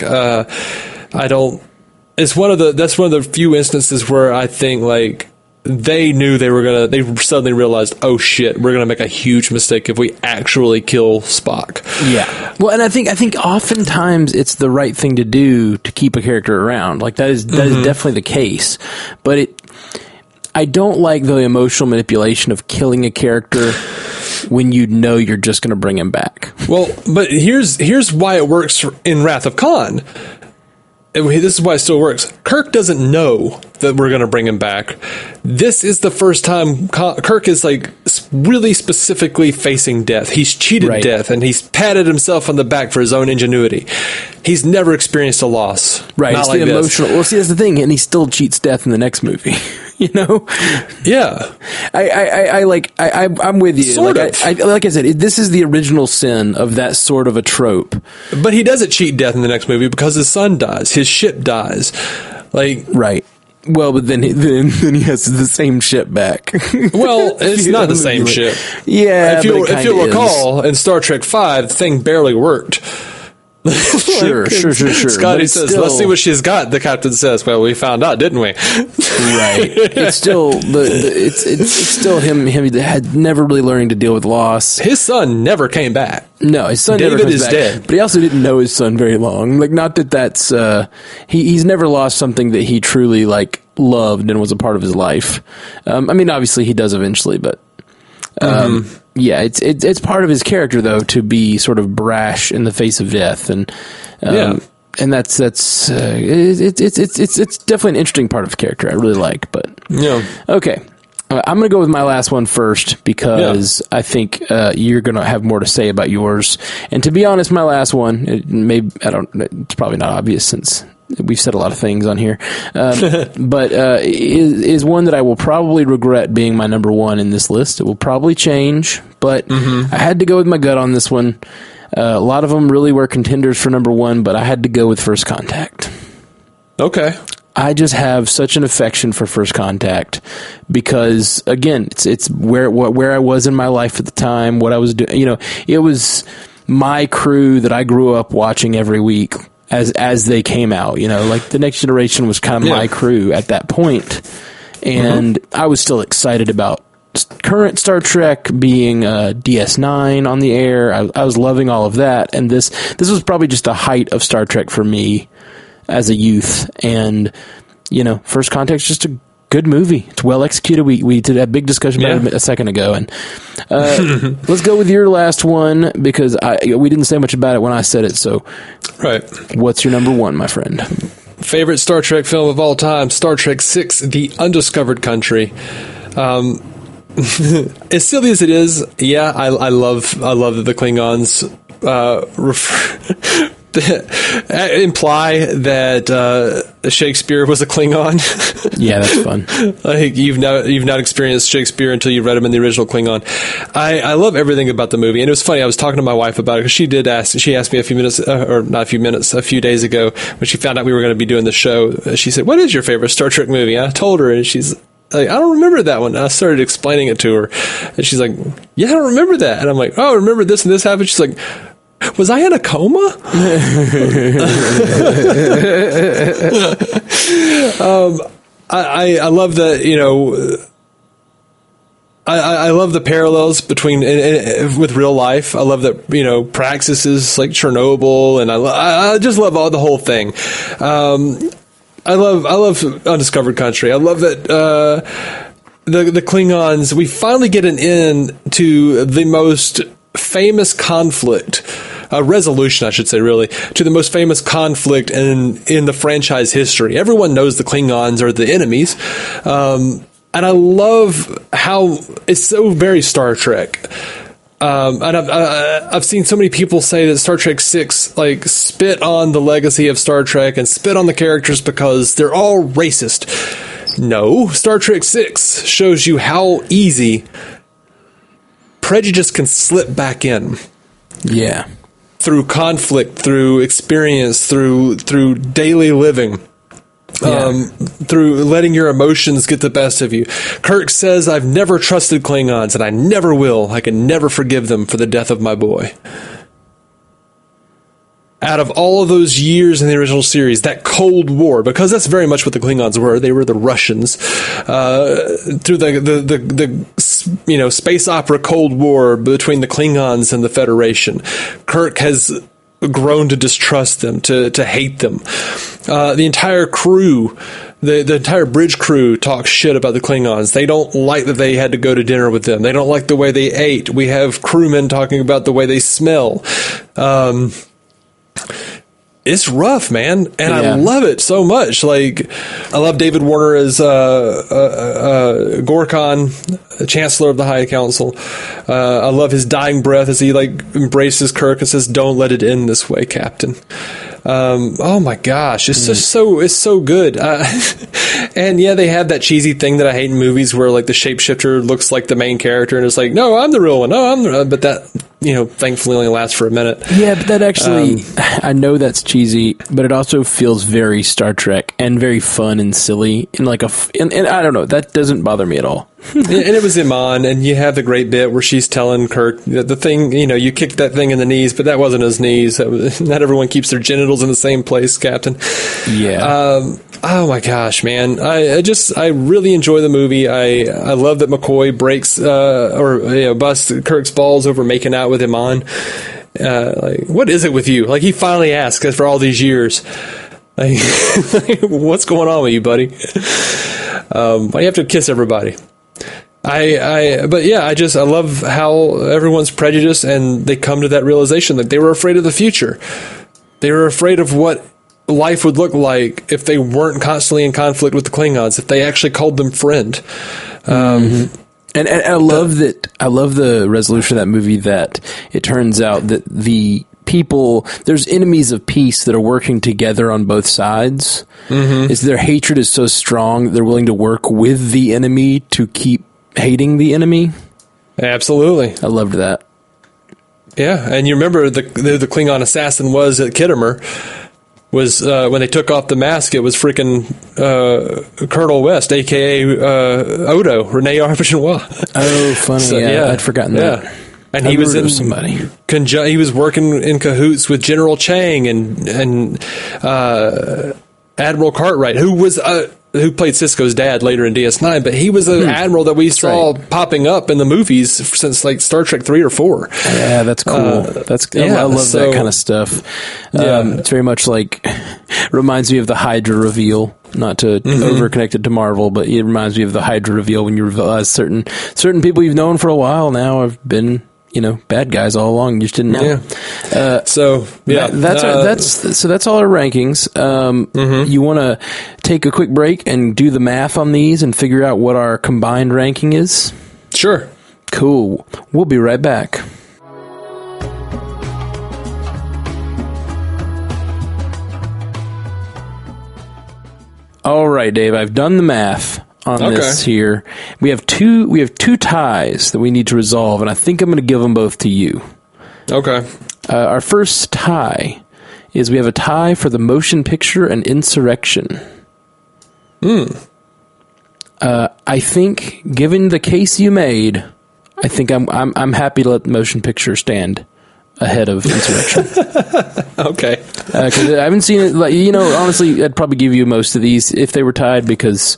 That's one of the few instances where I think like they knew they suddenly realized, oh shit, we're gonna make a huge mistake if we actually kill Spock. Yeah. Well, and I think oftentimes it's the right thing to do to keep a character around. Like that is definitely the case. But I don't like the emotional manipulation of killing a character when you know you're just going to bring him back. Well, but here's why it works in Wrath of Khan. This is why it still works. Kirk doesn't know that we're going to bring him back. This is the first time Kirk is like really specifically facing death. He's cheated death, and he's patted himself on the back for his own ingenuity. He's never experienced a loss. Right. Not It's like the this. emotional. Well, see, that's the thing, and he still cheats death in the next movie. You know? Yeah. I'm with you. Sort of. Like I said, this is the original sin of that sort of a trope. But he doesn't cheat death in the next movie because his son dies. His ship dies. Like, right. Well, but then he has the same ship back. well, it's not the same ship. Yeah, If you'll recall, in Star Trek V, the thing barely worked. Sure. Scotty says, still, let's see what she's got. The captain says, well, we found out, didn't we? Right. It's still it's still him had never really learning to deal with loss. His son never came back. No, his son never David comes is back. dead. But he also didn't know his son very long. Like, not that that's he's never lost something that he truly like loved and was a part of his life. I mean, obviously he does eventually, but yeah, it's part of his character though to be sort of brash in the face of death, and and that's it's definitely an interesting part of his character I really like. But Yeah. okay, I'm going to go with my last one first because I think you're going to have more to say about yours. And to be honest, my last one, it's probably not obvious since we've said a lot of things on here, but is one that I will probably regret being my number one in this list. It will probably change, but I had to go with my gut on this one. A lot of them really were contenders for number one, but I had to go with First Contact. Okay. I just have such an affection for First Contact because, again, it's where I was in my life at the time, what I was doing. You know, it was my crew that I grew up watching every week as they came out. You know, like The Next Generation was kind of my crew at that point, and I was still excited about current Star Trek being DS9 on the air. I was loving all of that, and this was probably just the height of Star Trek for me as a youth. And you know, First Contact's just a good movie. It's well executed. We did a big discussion about it a second ago, and let's go with your last one because we didn't say much about it when I said it. So, what's your number one, my friend? Favorite Star Trek film of all time, Star Trek VI: The Undiscovered Country. As silly as it is, I love that the Klingons imply that Shakespeare was a Klingon. Yeah, that's fun. Like you've not experienced Shakespeare until you read him in the original Klingon. I love everything about the movie, and it was funny. I was talking to my wife about it because she asked me a few days ago when she found out we were going to be doing the show. She said, "What is your favorite Star Trek movie?" I told her, and she's like, "I don't remember that one." And I started explaining it to her, and she's like, "Yeah, I don't remember that." And I'm like, "Oh, I remember this and this happened." She's like, "Was I in a coma?" I love that, you know, I love the parallels between with real life. I love that, you know, Praxis is like Chernobyl, and I just love the whole thing. I love Undiscovered Country. I love that the Klingons. We finally get an end to the most famous conflict. A resolution, I should say, really, to the most famous conflict in the franchise history. Everyone knows the Klingons are the enemies, and I love how it's so very Star Trek. And I've seen so many people say that Star Trek 6 like spit on the legacy of Star Trek and spit on the characters because they're all racist. No, Star Trek 6 shows you how easy prejudice can slip back in. Yeah. through conflict, through experience, through daily living. Through letting your emotions get the best of you. Kirk says, I've never trusted Klingons, and I never will. I can never forgive them for the death of my boy. Out of all of those years in the original series, that Cold War, because that's very much what the Klingons were. They were the Russians. Through the space opera Cold War between the Klingons and the Federation, Kirk has grown to distrust them, to hate them. The entire crew, the entire bridge crew talks shit about the Klingons. They don't like that they had to go to dinner with them. They don't like the way they ate. We have crewmen talking about the way they smell. It's rough, man, and I love it so much. Like, I love David Warner as Gorkon, Chancellor of the High Council. I love his dying breath as he embraces Kirk and says, "Don't let it end this way, Captain." Oh my gosh, it's just so good. And yeah, they have that cheesy thing that I hate in movies where the shapeshifter looks like the main character and it's like, no, I'm the real one. No, I'm the, but that, thankfully only lasts for a minute. Yeah, but that actually, I know that's cheesy, but it also feels very Star Trek and very fun and silly and and I don't know, that doesn't bother me at all. And it was Iman, and you have the great bit where she's telling Kirk that the thing, you kicked that thing in the knees, but that wasn't his knees. Not everyone keeps their genitals in the same place, Captain. Yeah. Oh my gosh, man! I really enjoy the movie. I love that McCoy breaks busts Kirk's balls over making out with Iman. What is it with you? He finally asks after all these years. What's going on with you, buddy? Why you have to kiss everybody? I love how everyone's prejudiced and they come to that realization that they were afraid of the future. They were afraid of what life would look like if they weren't constantly in conflict with the Klingons, if they actually called them friend. And I love that. I love the resolution of that movie that it turns out that there's enemies of peace that are working together on both sides. Mm-hmm. Their hatred is so strong that they're willing to work with the enemy to keep hating the enemy. Absolutely. I loved that. Yeah, and you remember the Klingon assassin was at Khitomer. Was when they took off the mask, it was freaking Colonel West, a.k.a. Odo, Rene Auberjonois. Oh, funny. I'd forgotten that. And he was in somebody. He was working in cahoots with General Chang and Admiral Cartwright, who played Sisko's dad later in DS9, but he was an admiral that we saw popping up in the movies since Star Trek 3 or 4. Yeah, that's cool. I love that kind of stuff. It's very much reminds me of the Hydra reveal. Not to over-connect it to Marvel, but it reminds me of the Hydra reveal when you realize certain people you've known for a while now have been bad guys all along. You just didn't know. Yeah. That's all our rankings. You want to take a quick break and do the math on these and figure out what our combined ranking is? Sure. Cool. We'll be right back. All right, Dave, I've done the math on this here. We have two ties that we need to resolve, and I think I'm going to give them both to you. Okay. Our first tie is we have a tie for the motion picture and Insurrection. I think, given the case you made, I think I'm happy to let the motion picture stand ahead of Insurrection. Okay. Because I haven't seen it. Honestly, I'd probably give you most of these if they were tied because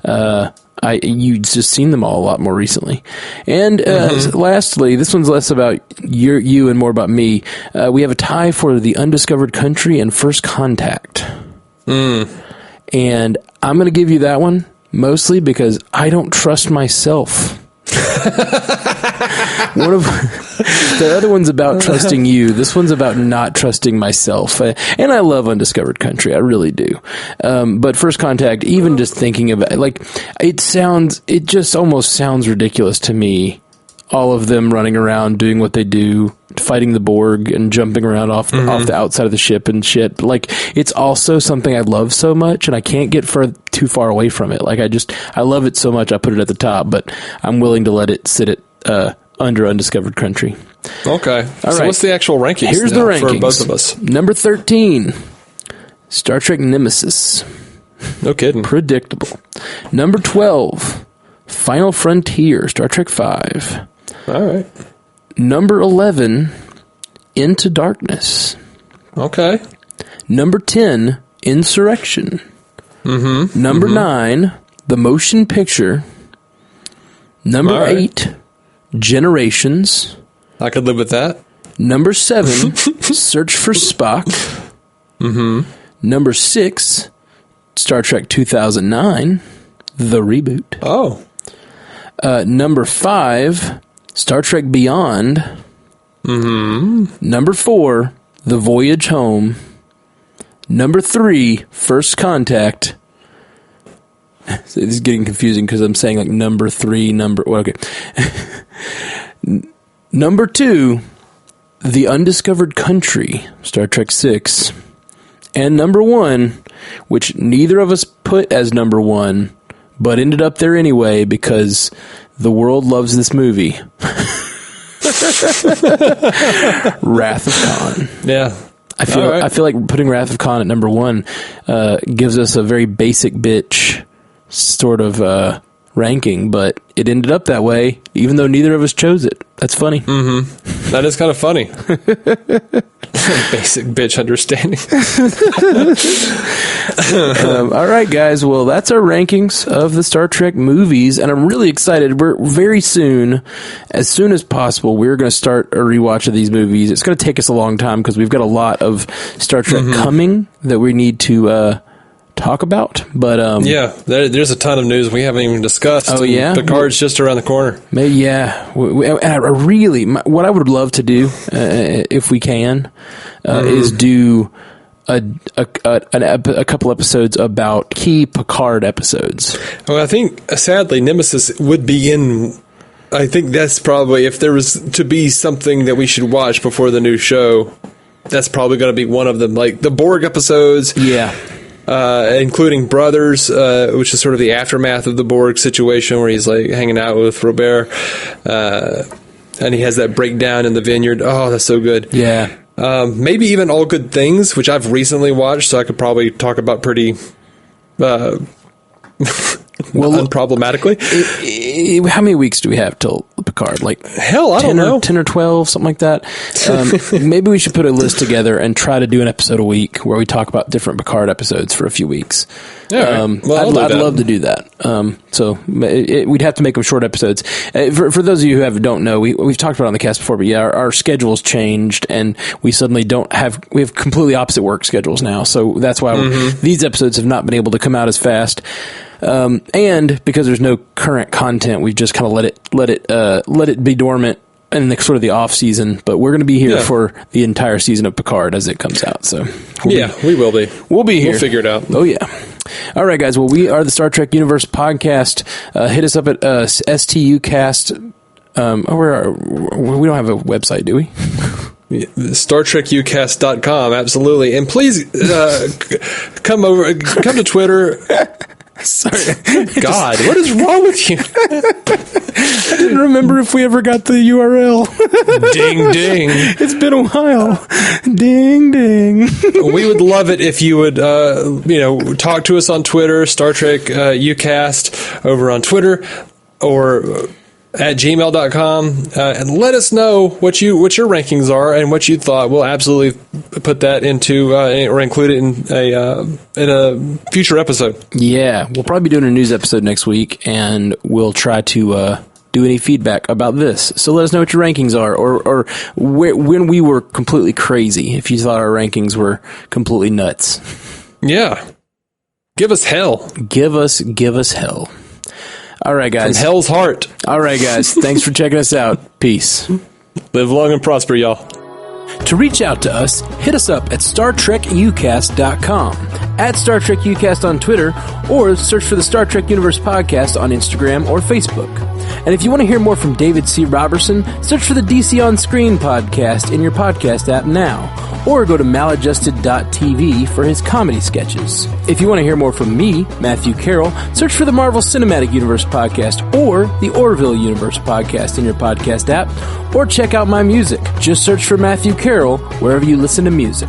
you just seen them all a lot more recently. And lastly, this one's less about you and more about me. We have a tie for The Undiscovered Country and First Contact. And I'm going to give you that one mostly because I don't trust myself. The other one's about trusting you. This one's about not trusting myself. And I love Undiscovered Country. I really do. But First Contact, even just thinking about it, it just almost sounds ridiculous to me. All of them running around doing what they do, fighting the Borg and jumping around off the outside of the ship and shit. It's also something I love so much, and I can't get too far away from it. I love it so much, I put it at the top, but I'm willing to let it sit at under Undiscovered Country. Okay. All so right. what's the actual rankings? Here's the rankings for both of us. Number 13, Star Trek Nemesis. No kidding. Predictable. Number 12, Final Frontier, Star Trek V. All right. Number 11, Into Darkness. Okay. Number 10, Insurrection. Mm-hmm. Number 9, The Motion Picture. Number 8, Generations. I could live with that. Number 7, Search for Spock. Mm-hmm. Number 6, Star Trek 2009, the reboot. Oh. Number 5, Star Trek Beyond. Mm-hmm. Number 4, The Voyage Home. Number 3, First Contact. So this is getting confusing because I'm saying like number 3, well, okay. Number 2, The Undiscovered Country, Star Trek 6. And number 1, which neither of us put as number 1, but ended up there anyway because the world loves this movie. Wrath of Khan. Yeah. I feel like putting Wrath of Khan at number 1 gives us a very basic bitch sort of ranking, but it ended up that way, even though neither of us chose it. That's funny. Mm-hmm. That is kind of funny. Basic bitch understanding. All right, guys. Well, that's our rankings of the Star Trek movies, and I'm really excited. We're very soon as possible, we're going to start a rewatch of these movies. It's going to take us a long time because we've got a lot of Star Trek coming that we need to talk about, but there's a ton of news we haven't even discussed. Oh yeah, Picard's just around the corner. Maybe, yeah. What I would love to do, if we can, is do a couple episodes about key Picard episodes. Well, I think sadly Nemesis would be in. I think that's probably, if there was to be something that we should watch before the new show, that's probably going to be one of them, like the Borg episodes. Yeah. Including Brothers, which is sort of the aftermath of the Borg situation where he's like hanging out with Robert, and he has that breakdown in the vineyard. Oh, that's so good. Yeah. Maybe even All Good Things, which I've recently watched, so I could probably talk about pretty unproblematically. How many weeks do we have till Picard? Like, hell, I don't know. 10 or 12, something like that. Maybe we should put a list together and try to do an episode a week where we talk about different Picard episodes for a few weeks. Yeah, well, I'd love to do that. So we'd have to make them short episodes. For those of you who don't know, we've talked about it on the cast before, but yeah, our schedules changed and we suddenly we have completely opposite work schedules now. So that's why these episodes have not been able to come out as fast. And because there's no current content, we've just kind of let it be dormant in the sort of the off season. But we're going to be here for the entire season of Picard as it comes out. So we will be. We'll be here. We'll figure it out. Oh yeah. All right, guys. Well, we are the Star Trek Universe podcast. Hit us up at STUcast. We don't have a website, do we? StarTrekUcast.com. Absolutely. And please come to Twitter. Sorry. God, what is wrong with you? I didn't remember if we ever got the URL. Ding, ding. It's been a while. Ding, ding. We would love it if you would, talk to us on Twitter, Star Trek Ucast over on Twitter, or at gmail.com, and let us know what your rankings are and what you thought. We'll absolutely put that into or include it in a future episode. Yeah, we'll probably be doing a news episode next week, and we'll try to do any feedback about this. So let us know what your rankings are, or when we were completely crazy, if you thought our rankings were completely nuts. Yeah. Give us hell. Give us hell. All right, guys. From hell's heart. All right, guys. Thanks for checking us out. Peace. Live long and prosper, y'all. To reach out to us, hit us up at StarTrekUcast.com, at Star Trek Ucast on Twitter, or search for the Star Trek Universe Podcast on Instagram or Facebook. And if you want to hear more from David C. Robertson, search for the DC On Screen podcast in your podcast app now. or go to maladjusted.tv for his comedy sketches. If you want to hear more from me, Matthew Carroll, search for the Marvel Cinematic Universe podcast or the Orville Universe podcast in your podcast app, or check out my music. Just search for Matthew Carroll wherever you listen to music.